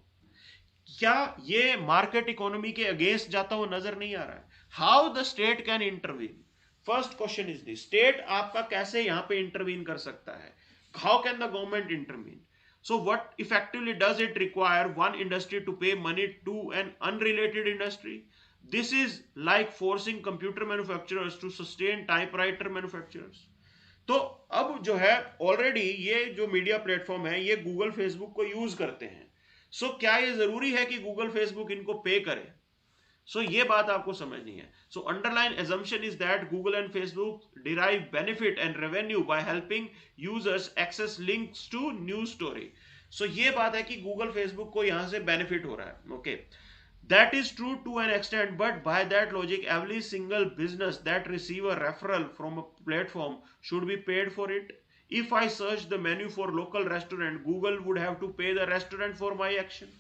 क्या ये market economy के against जाता हुआ नजर नहीं आ रहा है? How the state can intervene? First question is this, state आपका कैसे यहां पे इंटरवीन कर सकता है? How can the government intervene? So what effectively does it require one industry to pay money to an unrelated industry? This is like forcing computer manufacturers to sustain typewriter manufacturers. तो अब जो है already ये जो media platform है ये Google Facebook को use करते हैं. सो क्या ये जरूरी है कि गूगल फेसबुक इनको पे करे? सो ये बात आपको समझनी है. So underline assumption is that Google and Facebook derive benefit and revenue by helping users access links to news story. सो ये बात है कि गूगल फेसबुक को यहां से बेनिफिट हो रहा है. Okay, that is true to an extent, but by that logic every single business that receive a referral from a platform should be paid for it. If I search the menu for local restaurant, Google would have to pay the restaurant for my action.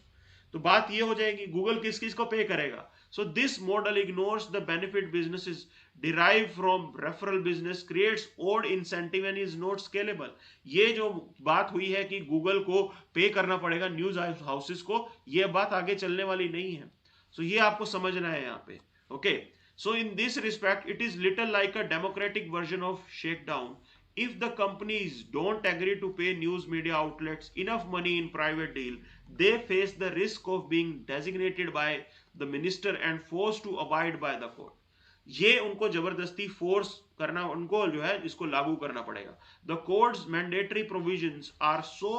तो बात ये हो जाएगी, Google किस किस को पे करेगा? So this model ignores the benefit businesses derive from referral business, creates odd incentive and is not scalable. ये जो बात हुई है कि गूगल को पे करना पड़ेगा न्यूज हाउसेस को, ये बात आगे चलने वाली नहीं है. So ये आपको समझना है यहाँ पे. Okay, so in this respect it is little like a democratic version of shakedown. If the companies don't agree to pay news media outlets enough money in private deal, they face the risk of being designated by the minister and forced to abide by the code. ये उनको जबरदस्ती force करना, उनको जो है इसको लागू करना पड़ेगा. The code's mandatory provisions are so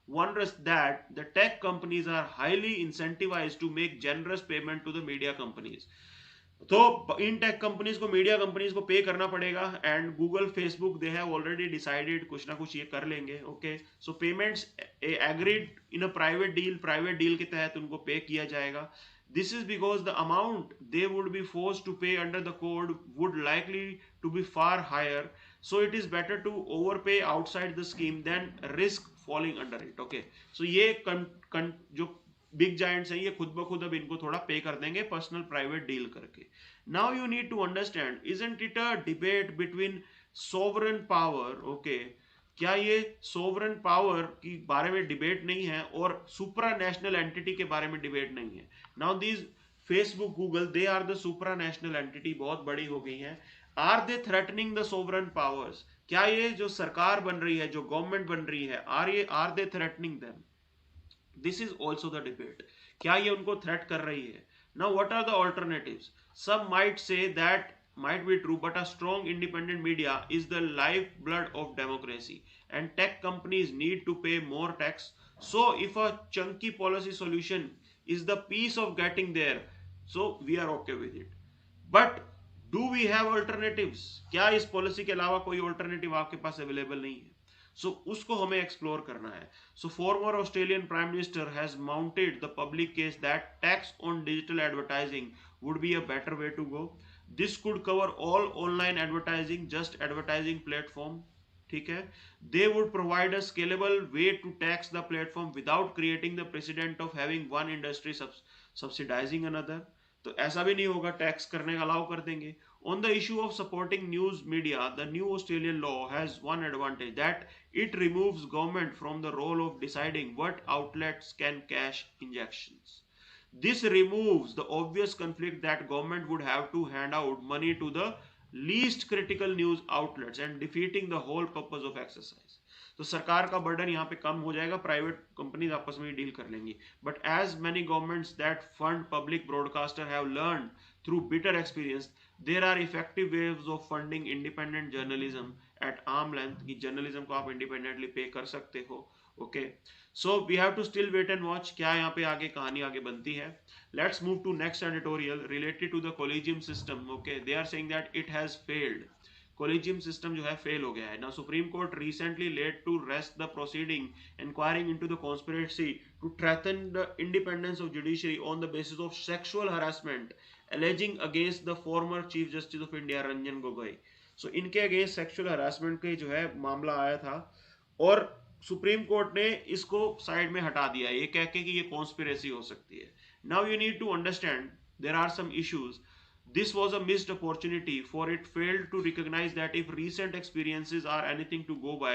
onerous that the tech companies are highly incentivized to make generous payment to the media companies. तो इन टेक कंपनीज को, मीडिया कंपनीज को पे करना पड़ेगा. And Google, Facebook, they have already decided कुछ ना कुछ ये कर लेंगे. Okay, so payments agreed in a private deal के तहत उनको पे किया जाएगा. This is because the amount they would be forced to pay under the code would likely to be far higher. So it is better to overpay outside the scheme than risk falling under it. Okay, so ये जो big giants हैं ये खुद ब खुद अब इनको थोड़ा पे कर देंगे पर्सनल प्राइवेट डील करके. Now you need to understand, isn't it a debate between sovereign power? Okay, क्या ये सोवरेन पावर की बारे में डिबेट नहीं है और सुप्रा नेशनल एंटिटी के बारे में डिबेट नहीं है? Now these Facebook, Google, they are the supra national entity, बहुत बड़ी हो गई है. Are they threatening the sovereign powers? क्या ये जो सरकार बन रही है, जो गवर्नमेंट बन रही है, are they threatening them? This is also the debate. क्या ये उनको थ्रेट कर रही है? Now what are the alternatives? Some might say that might be true, but a strong independent media is the lifeblood of democracy and tech companies need to pay more tax. So if a chunky policy solution is the piece of getting there, so we are okay with it. But do we have alternatives? क्या इस policy के अलावा कोई alternative आपके पास available नहीं है? सो उसको हमें एक्सप्लोर करना है. So former Australian prime minister has mounted the public case that tax on digital advertising would be a better way to go. This could cover all online advertising, just advertising platform. ठीक है, they would provide a scalable way to tax the platform without creating the precedent of having one industry subsidising another. तो ऐसा भी नहीं होगा, tax करने का allow कर देंगे. On the issue of supporting news media, the new Australian law has one advantage, that it removes government from the role of deciding what outlets can cash injections. This removes the obvious conflict that government would have to hand out money to the least critical news outlets and defeating the whole purpose of exercise. तो सरकार का burden यहाँ पे कम हो जाएगा, private companies आपस में deal कर लेंगी. But as many governments that fund public broadcaster have learn through bitter experience, there are effective ways of funding independent journalism at arm length, कि जर्नलिज्म को आप इंडिपेंडेंटली पे कर सकते हो. Okay, so we have to still wait and watch क्या यहाँ पे आगे कहानी आगे बनती है. Let's move to next editorial related to the collegium system. Okay, they are saying that it has failed. Collegium system जो है फेल हो गया है. Now Supreme Court recently laid to rest the proceeding inquiring into the conspiracy to threaten the independence of judiciary on the basis of sexual harassment alleging against the former Chief Justice of India Ranjan Gogoi. So इनके against sexual harassment के जो है मामला आया था और supreme court ने इसको साइड में हटा दिया ये कह के कि ये कॉन्स्पिरेसी हो सकती है. Now you need to understand there are some issues. This was a missed opportunity, for it failed to recognize that if recent experiences are anything to go by,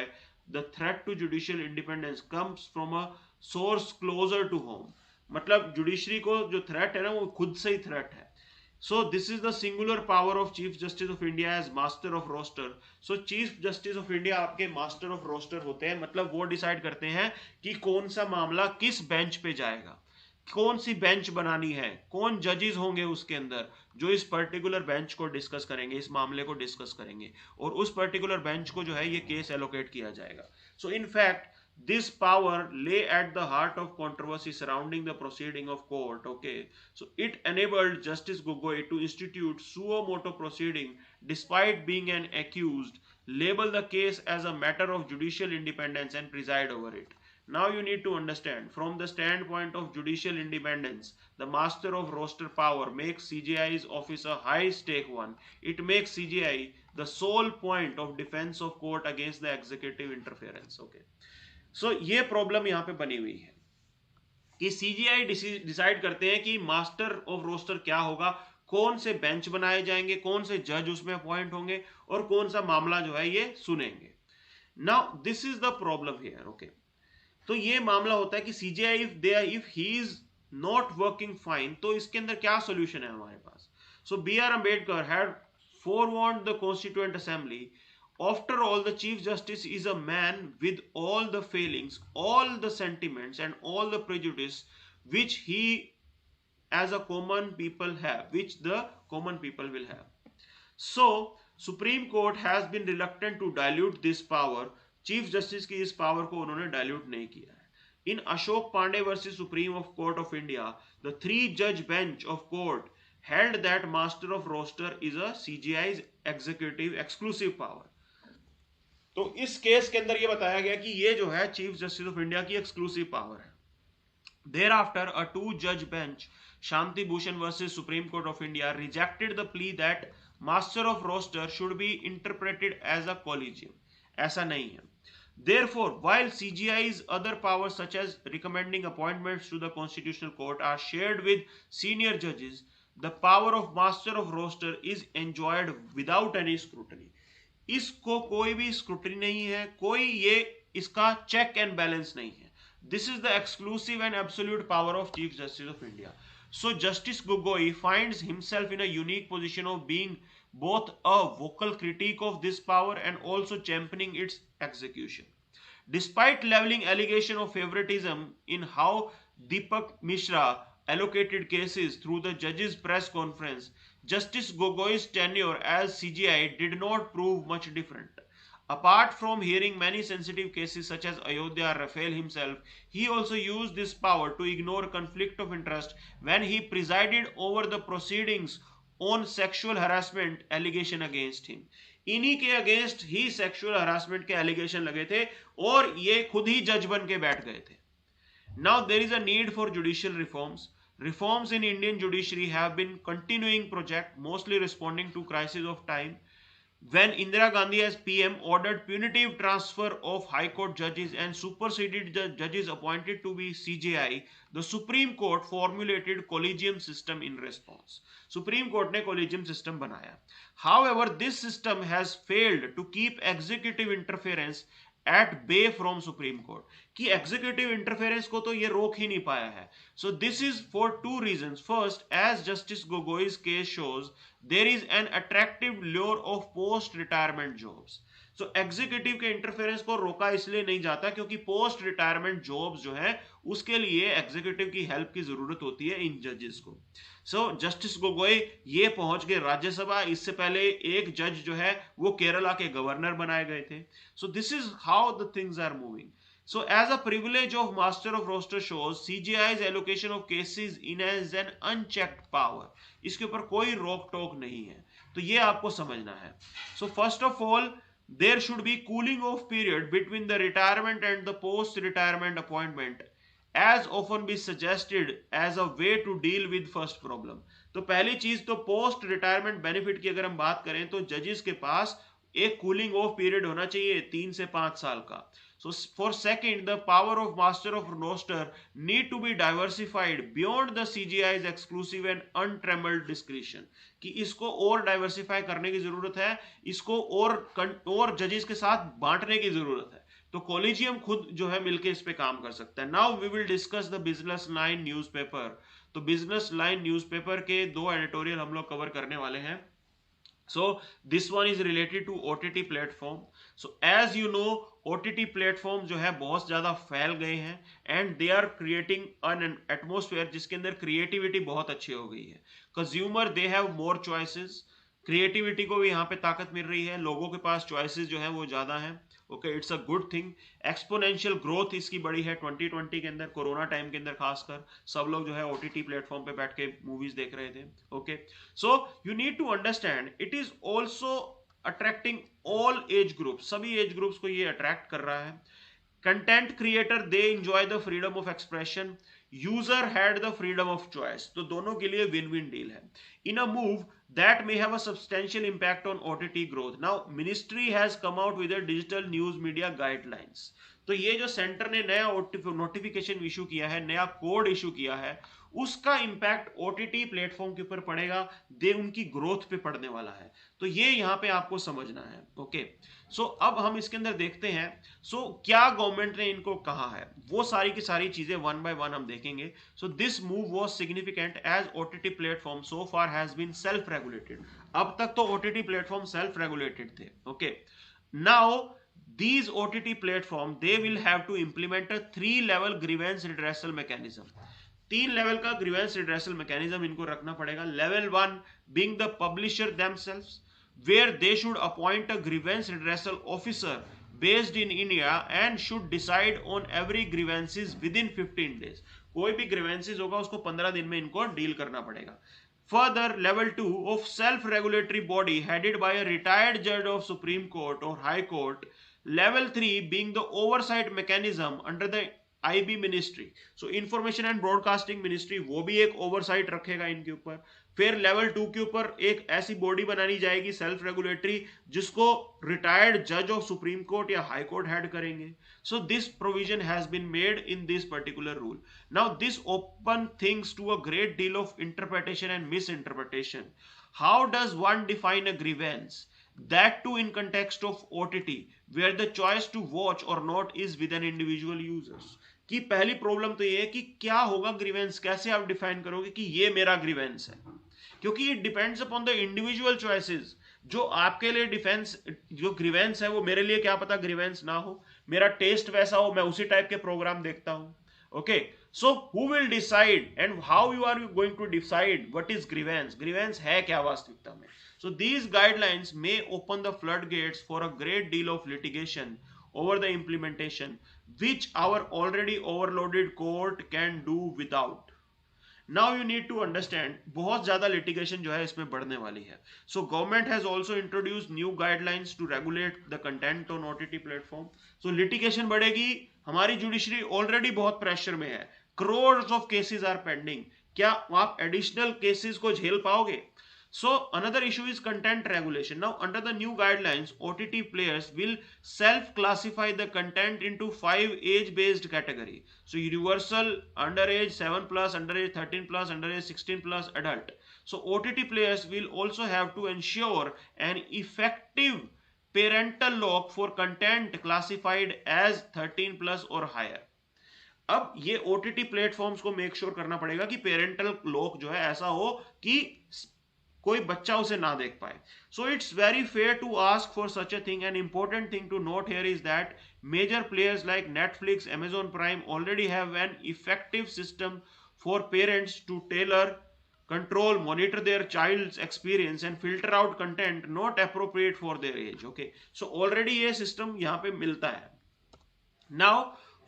the threat to judicial independence comes from a source closer to home. मतलब judiciary को जो threat है ना वो खुद से ही threat है. So this is the singular power of Chief Justice of India as Master of Roster. So Chief Justice of India आपके Master of Roster होते हैं, मतलब वो डिसाइड करते हैं कि कौन सा मामला किस बेंच पे जाएगा, कौन सी बेंच बनानी है, कौन जजेस होंगे उसके अंदर जो इस पर्टिकुलर बेंच को डिस्कस करेंगे, इस मामले को डिस्कस करेंगे और उस पर्टिकुलर बेंच को जो है ये केस एलोकेट किया जाएगा. So in fact this power lay at the heart of controversy surrounding the proceeding of court. Okay, so it enabled Justice Gogoi to institute suo motu proceeding despite being an accused, label the case as a matter of judicial independence and preside over it. Now you need to understand, from the standpoint of judicial independence, the master of roster power makes CJI's office a high stake one. It makes CJI the sole point of defense of court against the executive interference. Okay, so ये problem यहाँ पे बनी हुई है कि CGI decide करते हैं कि मास्टर ऑफ रोस्टर क्या होगा, कौन से बेंच बनाए जाएंगे, कौन से जज उसमें अपॉइंट होंगे और कौन सा मामला जो है ये सुनेंगे. Now this is the problem here. Okay, तो ये मामला होता है कि CJI if he is not working fine, तो इसके अंदर क्या सोल्यूशन है हमारे पास. So B R Ambedkar had forewarned the Constituent Assembly. After all, the Chief Justice is a man with all the failings, all the sentiments and all the prejudice which he as a common people have, which the common people will have. So, Supreme Court has been reluctant to dilute this power. Chief Justice की इस power को उन्होंने dilute नहीं किया है. In Ashok Pandey versus Supreme of Court of India, the 3-judge bench of court held that master of roster is a CJI's executive exclusive power. तो इस case के अंदर ये बताया गया कि ये जो है चीफ जस्टिस ऑफ इंडिया की एक्सक्लूसिव पावर है. Thereafter, a 2-judge bench, Shanti Bhushan versus Supreme Court of India, rejected the plea that master of roster should be interpreted as a collegium. ऐसा नहीं है. Therefore, while CGI's other powers such as recommending appointments to the Constitutional Court are shared with senior judges, the power of master of roster is enjoyed without any scrutiny. इसको कोई भी scrutiny नहीं है, कोई ये इसका चेक एंड बैलेंस नहीं है. This is the exclusive and absolute power of chief Justice of India. So justice Gogoi finds himself in a unique position of being both a vocal critique of this power and also championing its execution. Despite leveling allegation of favoritism in how Deepak Mishra allocated cases through the judge's press conference, Justice Gogoi's tenure as CJI did not prove much different. Apart from hearing many sensitive cases such as Ayodhya Rafael himself, he also used this power to ignore conflict of interest when he presided over the proceedings on sexual harassment allegation against him. इन्हीं के against ही sexual harassment के allegation लगे थे और ये खुद ही जज बन के बैठ गए थे. Now there is a need for judicial reforms. Reforms in Indian judiciary have been continuing project, mostly responding to crisis of time. When Indira Gandhi as PM ordered punitive transfer of High Court judges and superseded the judges appointed to be CJI, the Supreme Court formulated collegium system in response. Supreme Court ने collegium system बनाया. However, this system has failed to keep executive interference at bay from Supreme Court, कि executive interference को तो ये रोक ही नहीं पाया है. So this is for two reasons. First, as Justice Gogoi's case shows, there is an attractive lure of post retirement jobs. So executive के इंटरफेरेंस को रोका इसलिए नहीं जाता क्योंकि पोस्ट रिटायरमेंट जॉब्स जो है उसके लिए एग्जीक्यूटिव की हेल्प की जरूरत होती है इन जजेस को. सो जस्टिस गोगोई ये पहुंच गए राज्यसभा. इससे पहले एक जज जो है वो केरला के गवर्नर बनाए गए थे. So this is how the things are moving. So as a privilege of master of roster shows, CJI's allocation of cases in as an unchecked power. इसके ऊपर कोई रोक टोक नहीं है, तो ये आपको समझना है. So first of all, there should be cooling off period between the retirement and the post retirement appointment, as often be suggested as a way to deal with first problem. तो पहली चीज तो पोस्ट रिटायरमेंट बेनिफिट की अगर हम बात करें तो जजेस के पास एक कूलिंग ऑफ पीरियड होना चाहिए 3 से 5 साल का. So for second, the power of master of roster need to be diversified beyond the CGI's exclusive and untrammeled discretion. कि इसको और डाइवर्सिफाई करने की जरूरत है, इसको और जजेस के साथ बांटने की जरूरत है. तो कॉलेजियम खुद जो है मिलके इस पे काम कर सकता है. Now we will discuss the Business Line newspaper. तो बिजनेस लाइन न्यूज़पेपर के 2 एडिटोरियल हम लोग कवर करने वाले हैं. So this one is related to OTT platform. So as you know, OTT platform जो है बहुत ज्यादा फैल गए हैं and they are creating an atmosphere जिसके अंदर creativity बहुत अच्छी हो गई है. Consumer they have more choices. Creativity को भी यहाँ पे ताकत मिल रही है, लोगों के पास चॉइसेस जो है वो ज्यादा हैं. Okay, it's a good thing. Exponential growth इसकी बड़ी है 2020 के अंदर, कोरोना टाइम के अंदर खासकर सब लोग जो है ओटीटी प्लेटफॉर्म पे बैठ के मूवीज देख रहे थे. Okay, so you need to understand it is also attracting all age groups. सभी एज ग्रुप्स को ये अट्रैक्ट कर रहा है. Content creator they enjoy the freedom of expression, user had the freedom of choice. तो दोनों के लिए विन विन डील है. In a move that may have a substantial impact on OTT growth. Now ministry has come out with a digital news media guidelines. तो ये जो centre ने नया नोटिफिकेशन इशू किया है, नया कोड इशू किया है, उसका इंपैक्ट ओटीटी प्लेटफॉर्म के ऊपर पड़ेगा, दे उनकी ग्रोथ पे पड़ने वाला है. तो ये यहाँ पे आपको समझना है. ओके, सो अब हम इसके अंदर देखते हैं. सो क्या गवर्नमेंट ने इनको कहा है, वो सारी की सारी चीजें वन बाय वन हम देखेंगे. So this move was significant as OTT platform so far has been self regulated. अब तक तो ओटीटी प्लेटफॉर्म सेल्फ रेगुलेटेड थे. Okay, now these OTT platform they will have to implement a 3-level grievance redressal mechanism. 3 level का grievance redressal mechanism इनको रखना पड़ेगा. Level 1 being the publisher themselves, where they should appoint a grievance redressal officer based in India and should decide on every grievances within 15 days. कोई भी grievances होगा उसको 15 दिन में इनको डील करना पड़ेगा. Further, level 2 of self-regulatory body headed by a retired judge of Supreme Court or High Court. Level 3 being the oversight mechanism under the IB ministry. So information and broadcasting ministry वो भी एक oversight रखेगा इनके ऊपर. फिर level 2 के ऊपर एक ऐसी बॉडी बनानी जाएगी सेल्फ रेगुलेटरी जिसको रिटायर्ड जज ऑफ सुप्रीम कोर्ट या हाई कोर्ट हेड करेंगे. So this provision has been made in this particular rule. Now this open things to a great deal of interpretation and misinterpretation. How does one define a grievance, that too in context of OTT where the choice to watch or not is with an individual users. कि पहली problem तो ये है कि क्या होगा grievance, कैसे आप डिफाइन करोगे कि ये मेरा ग्रीवेंस है, क्योंकि it depends upon the individual choices. जो आपके लिए डिफेंस जो ग्रीवेंस है वो मेरे लिए क्या पता ग्रीवेंस ना हो, मेरा टेस्ट वैसा हो, मैं उसी टाइप के प्रोग्राम देखता हूं. Okay, so who will decide and how you are going to decide what is grievance, grievance है क्या वास्तविकता में. So these guidelines may open the floodgates for a great deal of litigation over the implementation, which our already overloaded court can do without. Now you need to understand, बहुत ज़्यादा litigation जो है इसमें बढ़ने वाली है. So government has also introduced new guidelines to regulate the content on OTT platform. So litigation बढ़ेगी, हमारी judiciary already बहुत pressure में है, crores of cases are pending. क्या आप additional cases को झेल पाओगे? So another issue is content regulation. Now under the new guidelines, OTT players will self-classify the content into 5 age-based category. So universal, underage 7+, underage 13+, underage 16+, adult. So OTT players will also have to ensure an effective parental lock for content classified as 13+ और higher. अब ये OTT platforms को make sure करना पड़ेगा कि parental lock जो है ऐसा हो कि कोई बच्चा उसे ना देख पाए. So it's very fair to ask for such a thing. An important thing to note here is that major players like Netflix, Amazon Prime already have an effective system for parents to tailor, control, monitor their child's experience and filter out content not appropriate for their age. Okay, so already ये system यहाँ पे मिलता है. Now,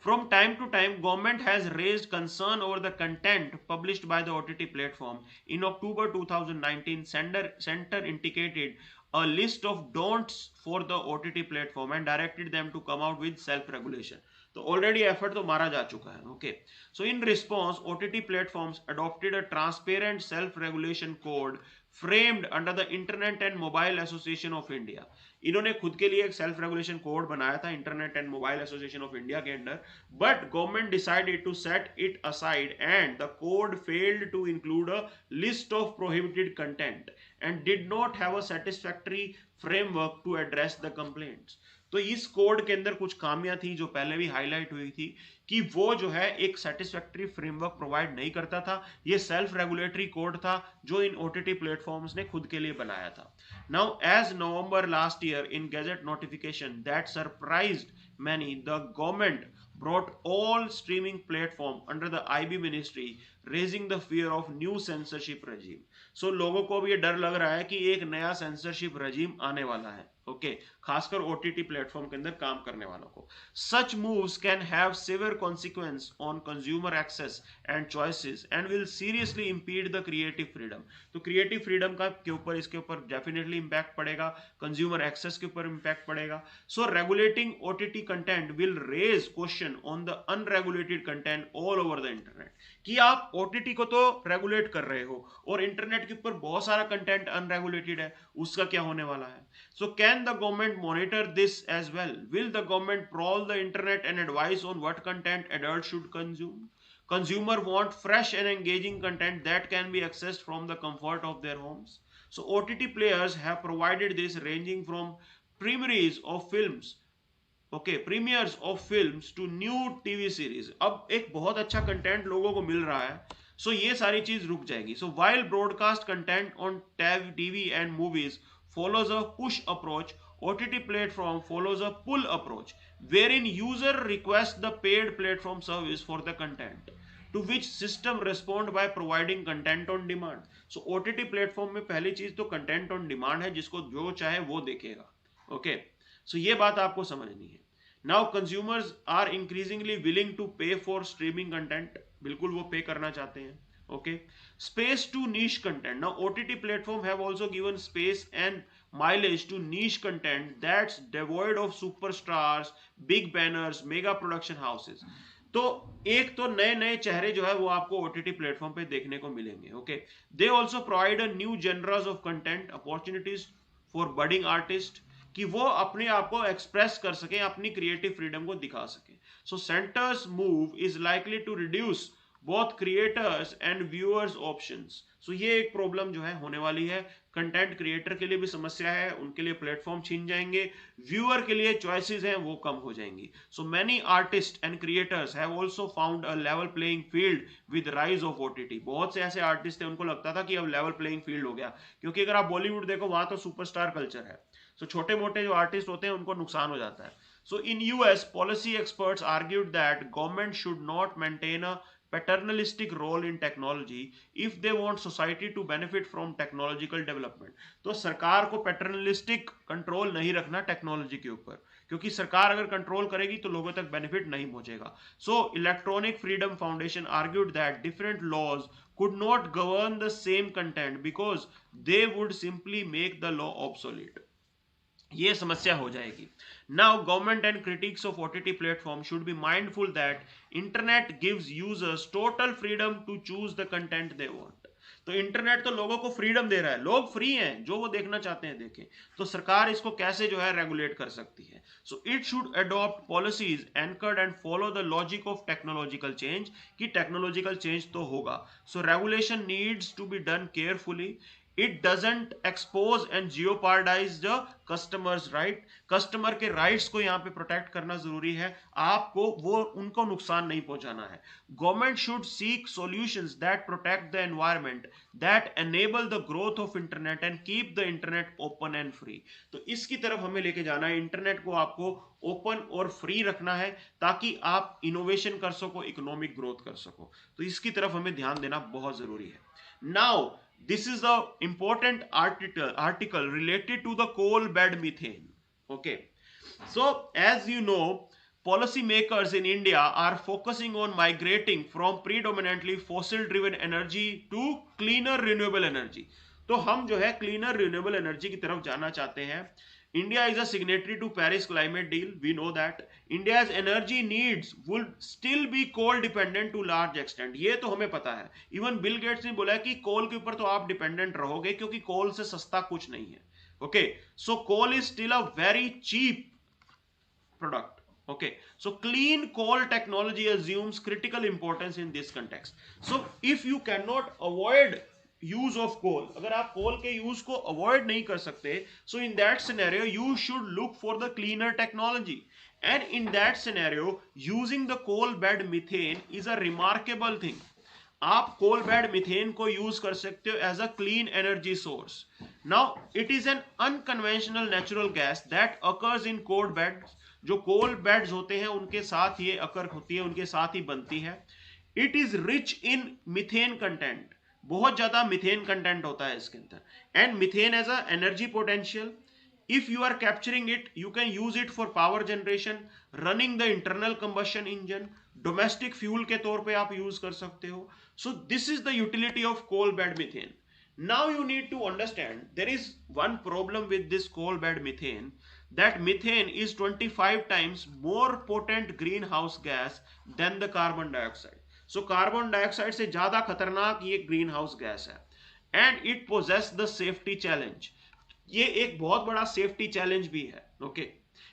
from time to time, government has raised concern over the content published by the OTT platform. In October 2019, Center indicated a list of don'ts for the OTT platform and directed them to come out with self-regulation. So already effort तो मारा जा चुका है. Okay. So in response, OTT platforms adopted a transparent self-regulation code framed under the Internet and Mobile Association of India. इन्होंने खुद के लिए एक सेल्फ रेगुलेशन कोड बनाया था Internet and Mobile Association of India के under, but government decided to set it aside and the code failed to include a list of prohibited content and did not have a satisfactory framework to address the complaints. तो इस code के अंदर कुछ खामियां थी जो पहले भी हाईलाइट हुई थी कि वो जो है एक सेटिस्फैक्टरी फ्रेमवर्क प्रोवाइड नहीं करता था. ये सेल्फ रेगुलेटरी कोड था जो इन ओटीटी प्लेटफॉर्म्स ने खुद के लिए बनाया था. Now as November last year in gazette notification that surprised many, the government brought all streaming platform under the IB ministry, raising the fear of new censorship regime. So लोगों को भी ये डर लग रहा है कि एक नया censorship regime आने वाला है. ओके, खासकर ओटीटी प्लेटफॉर्म के अंदर काम करने वालों को. Such moves can have severe consequence on consumer access and choices and will seriously impede the creative freedom. तो क्रिएटिव फ्रीडम का के ऊपर इसके ऊपर डेफिनेटली इंपैक्ट पड़ेगा, कंज्यूमर एक्सेस के ऊपर इंपैक्ट पड़ेगा. So regulating OTT content will raise question on the unregulated content all over the internet. कि आप ओटीटी को तो रेगुलेट कर रहे हो और इंटरनेट के ऊपर बहुत सारा कंटेंट अनरेगुलेटेड है, उसका क्या होने वाला है. So can the government monitor this as well? Will the government prowl the internet and advise on what content adults should consume? Consumer want fresh and engaging content that can be accessed from the comfort of their homes. So OTT players have provided this ranging from premieres of films to new TV series. अब एक बहुत अच्छा content लोगों को मिल रहा है, सो ये सारी चीज रुक जाएगी. सो while broadcast content on TV and movies follows a push approach, OTT platform follows a pull approach, wherein user requests the paid platform service for the content, to which system respond by providing content on demand. So OTT platform में पहली चीज तो content on demand है, जिसको जो चाहे वो देखेगा. Okay, so ये बात आपको समझनी है. Now consumers are increasingly willing to pay for streaming content. बिल्कुल वो पे करना चाहते हैं. Okay, space to niche content. Now OTT platform have also given space and mileage to niche content that's devoid of superstars, big banners, mega production houses. तो एक तो नए नए चेहरे जो है वो आपको ओटीटी प्लेटफॉर्म पे देखने को मिलेंगे. Okay, they also provide a new generous of content opportunities for budding artist कि वो अपने आप को एक्सप्रेस कर सके, अपनी क्रिएटिव फ्रीडम को दिखा सके. So centre's move is likely to reduce both creators and viewers options. So ये एक प्रॉब्लम जो है होने वाली है. कंटेंट क्रिएटर के लिए भी समस्या है, उनके लिए प्लेटफॉर्म छीन जाएंगे, व्यूअर के लिए चॉइसेस हैं वो कम हो जाएंगी. So many artist and creators have also found a level playing field with rise of OTT. बहुत से ऐसे आर्टिस्ट थे, उनको लगता था कि अब लेवल प्लेइंग फील्ड हो गया, क्योंकि अगर आप बॉलीवुड देखो वहां तो सुपरस्टार कल्चर है. सो छोटे मोटे जो आर्टिस्ट होते हैं उनको नुकसान हो जाता है. So in US policy experts argued that government should not maintain a paternalistic role in technology if they want society to benefit from technological development. तो सरकार को पैटर्नलिस्टिक कंट्रोल नहीं रखना टेक्नोलॉजी के ऊपर, क्योंकि सरकार अगर कंट्रोल करेगी तो लोगों तक बेनिफिट नहीं पहुंचेगा. So Electronic Freedom Foundation argued that different laws could not govern the same content because they would simply make the law obsolete. ये समस्या हो जाएगी. Now government and critics of OTT platform should be mindful that internet gives users total freedom to choose the content they want. तो internet तो लोगों को freedom दे रहा है, लोग फ्री हैं, जो वो देखना चाहते हैं देखें. तो सरकार इसको कैसे जो है रेगुलेट कर सकती है. So it should adopt policies anchored and follow the logic of technological change, कि टेक्नोलॉजिकल चेंज तो होगा. So regulation needs to be done carefully. It doesn't expose and jeopardise the customers right, customer के rights को यहाँ पे protect करना जरूरी है, आपको वो उनको नुकसान नहीं पहुंचाना है। Government should seek solutions that protect the environment, that enable the growth of internet and keep the internet open and free. तो इसकी तरफ हमें लेके जाना है, इंटरनेट को आपको ओपन और फ्री रखना है ताकि आप इनोवेशन कर सको, इकोनॉमिक ग्रोथ कर सको। तो इसकी तरफ हमें ध्यान देना बहुत जरूरी है। Now this is the important article related to the coal bed methane. Okay, so as you know, policy makers in India are focusing on migrating from predominantly fossil driven energy to cleaner renewable energy. तो हम जो है cleaner renewable energy की तरफ जाना चाहते हैं। India is a signatory to Paris climate deal. We know that India's energy needs would still be coal dependent to large extent. ये तो हमें पता है। Even Bill Gates ने बोला कि कोल के ऊपर तो आप डिपेंडेंट रहोगे क्योंकि कोल से सस्ता कुछ नहीं है। Okay, so coal is still a very cheap product. Okay, so clean coal technology assumes critical importance in this context. So if you cannot avoid use of coal, अगर आप कोल के यूज को अवॉइड नहीं कर सकते, so in that scenario you should look for the cleaner technology, and in that scenario using the coal bed methane is a remarkable thing. आप coal bed methane को use कर सकते हो as a clean energy source. Now it is an unconventional natural gas that occurs in coal beds, जो coal beds होते हैं उनके साथ ये अकर होती है, उनके साथ ही बनती है। It is rich in methane content, बहुत ज्यादा मिथेन कंटेंट होता है इसके अंदर, and methane as a energy potential. If you are capturing it, you can use it for power generation, running the internal combustion engine, domestic fuel के तौर पे आप use कर सकते हो। So this is the utility of coal bed methane. Now you need to understand there is one problem with this coal bed methane, that methane is 25 times more potent greenhouse gas than the carbon dioxide. So carbon dioxide से ज्यादा खतरनाक ये greenhouse gas है, and it possess the safety challenge. ये एक बहुत बड़ा safety challenge भी है। ओके,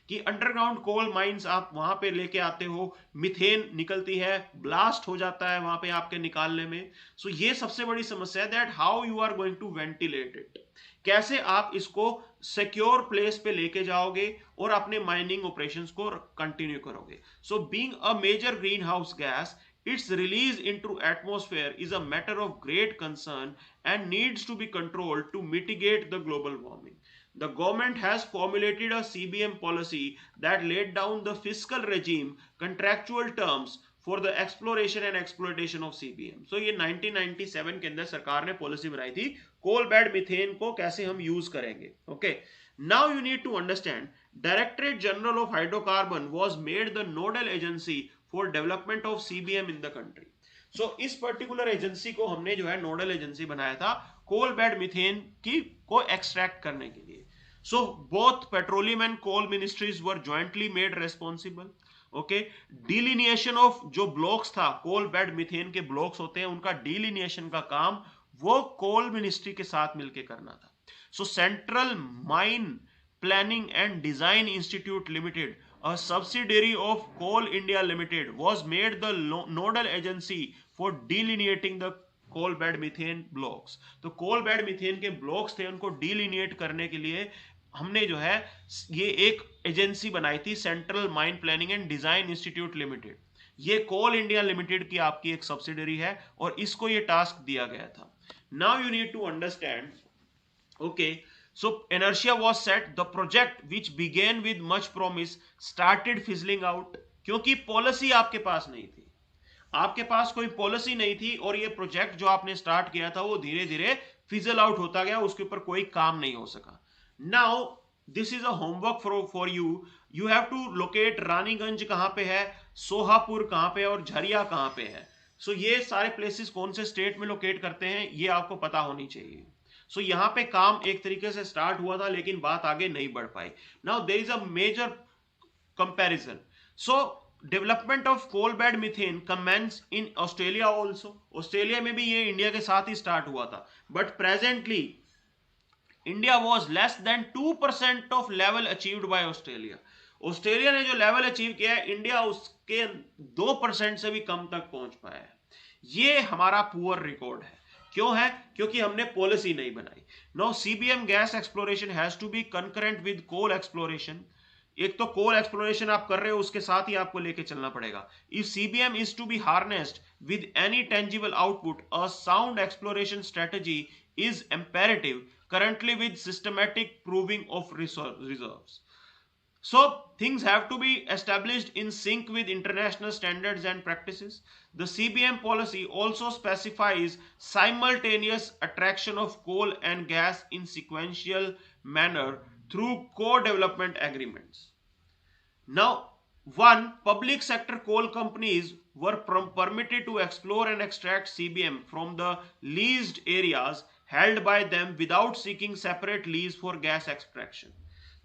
कि अंडरग्राउंड कोल माइंस आप वहां पे लेके आते हो, मिथेन निकलती है, ब्लास्ट हो जाता है वहां पे आपके निकालने में। सो ये सबसे बड़ी समस्या है, that how you are going to ventilate it, कैसे आप इसको सिक्योर प्लेस पे लेके जाओगे और अपने माइनिंग ऑपरेशंस को कंटिन्यू करोगे। So being a major green house gas, its release into atmosphere is a matter of great concern and needs to be controlled to mitigate the global warming. The government has formulated a CBM policy that laid down the fiscal regime, contractual terms for the exploration and exploitation of CBM. So ये 1997 के अंदर सरकार ने policy बनाई थी कोल bed methane को कैसे हम यूज करेंगे। Okay, now you need to understand, Directorate General of Hydrocarbon was made the nodal agency for development of CBM in the country. So इस पर्टिकुलर एजेंसी को हमने जो है नोडल एजेंसी बनाया था कोल बेड मिथेन की को एक्सट्रैक्ट करने के लिए। So both petroleum and coal ministries were jointly made responsible. Okay, delineation of जो ब्लॉक्स था, कोल बेड मिथेन के ब्लॉक्स होते हैं, उनका डिलिनिएशन का काम वो कोल मिनिस्ट्री के साथ मिलकर करना था। सो central mine planning and design institute limited, a subsidiary of Coal India Limited, was made the nodal agency for delineating the coal bed methane blocks. तो coal bed methane के blocks थे, उनको delineate करने के लिए हमने जो है ये एक एजेंसी बनाई थी, central mine planning and design institute limited. ये कोल इंडिया लिमिटेड की आपकी एक सब्सिडरी है और इसको ये टास्क दिया गया था। Now you need to understand, okay, so inertia was set, the project which began with much promise started fizzling out, क्योंकि पॉलिसी आपके पास नहीं थी, आपके पास कोई पॉलिसी नहीं थी और ये प्रोजेक्ट जो आपने स्टार्ट किया था वो धीरे धीरे फिजल आउट होता गया, उसके ऊपर कोई काम नहीं हो सका। Now this is a homework for you, you have to locate Raniganj कहां पे है, सोहापुर कहां पे है और झरिया कहां पे है। सो ये सारे प्लेसेस कौन से स्टेट में लोकेट करते हैं ये आपको पता होनी चाहिए। सो यहाँ पे काम एक तरीके से स्टार्ट हुआ था लेकिन बात आगे नहीं बढ़ पाई। Now there is a major comparison. So development of coal bed methane commence in Australia also, Australia में भी ये इंडिया के साथ ही स्टार्ट हुआ था, but presently India was less than 2% of level achieved by Australia. Australia ने जो level achieve किया है, इंडिया उसके 2% से भी कम तक पहुंच पाया है। ये हमारा पुअर रिकॉर्ड है। क्यों है? क्योंकि हमने पॉलिसी नहीं बनाई. Now CBM gas exploration has to be concurrent with coal exploration. एक तो कोल एक्सप्लोरेशन आप कर रहे हो, उसके साथ ही आपको लेके चलना पड़ेगा. If CBM is to be harnessed with any tangible output, a sound exploration strategy is imperative currently with systematic proving of reserves. So things have to be established in sync with international standards and practices. The CBM policy also specifies simultaneous attraction of coal and gas in sequential manner through co-development agreements. Now, one, public sector coal companies were permitted to explore and extract CBM from the leased areas held by them without seeking separate lease for gas extraction.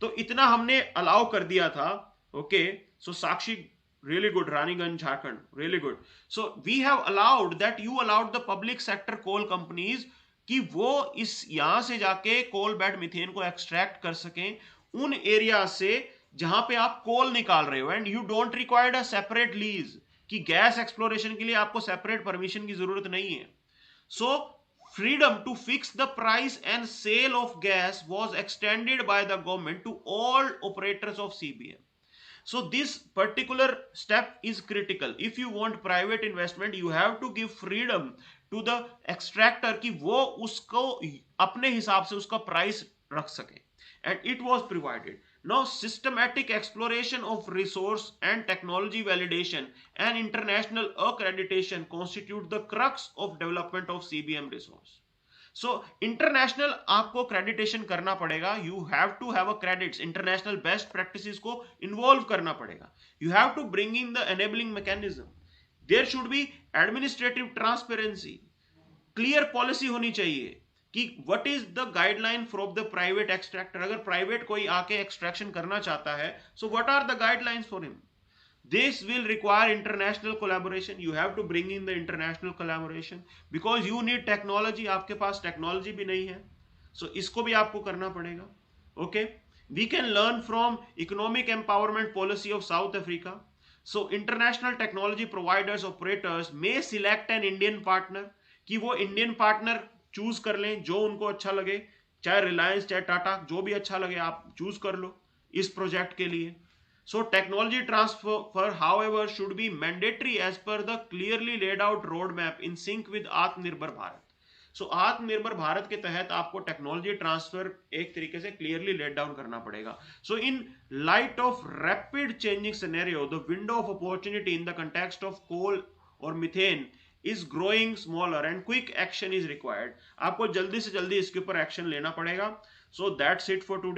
तो इतना हमने allow कर दिया था. Okay, so Sakshi, really good. Raniganj, Jharkhand, really good. So we have allowed that, you allowed the public sector coal companies कि वो इस यहां से जाके कोल बेड मीथेन को एक्सट्रैक्ट कर सकें उन एरिया से जहां पे आप कोल निकाल रहे हो, and you don't required a separate lease. कि गैस एक्सप्लोरेशन के लिए आपको सेपरेट परमिशन की जरूरत नहीं है. सो freedom to fix the price and sale of gas was extended by the government to all operators of CBM. So this particular step is critical. If you want private investment, you have to give freedom to the extractor कि वो उसको अपने हिसाब से उसका price रख सके, and it was provided. Now systematic exploration of resource and technology validation and international accreditation constitute the crux of development of CBM resource. So international आपको accreditation करना पड़ेगा. You have to have a credits, international best practices को involve करना पड़ेगा. You have to bring in the enabling mechanism. There should be administrative transparency. Clear policy होनी चाहिए कि what is the guideline from the private extractor. अगर private कोई आके extraction करना चाहता है, so what are the guidelines for him? This will require international collaboration. You have to bring in the international collaboration because you need technology. आपके पास technology भी नहीं है, so इसको भी आपको करना पड़ेगा. Okay, we can learn from economic empowerment policy of South Africa. So international technology providers, operators may select an Indian partner. कि वो इंडियन पार्टनर चूज कर लें जो उनको अच्छा लगे, चाहे रिलायंस चाहे टाटा, जो भी अच्छा लगे आप चूज कर लो इस प्रोजेक्ट के लिए. So technology transfer however should be mandatory as per the clearly laid out road map in sync with Aatmanirbhar Bharat. सो आत्मनिर्भर भारत के तहत आपको टेक्नोलॉजी ट्रांसफर एक तरीके से क्लियरली लेट डाउन करना पड़ेगा. So in light of rapid changing scenario, the window of opportunity in the context of coal और methane is growing smaller and quick action is required. आपको जल्दी से जल्दी इसके ऊपर एक्शन लेना पड़ेगा. So that's it for today.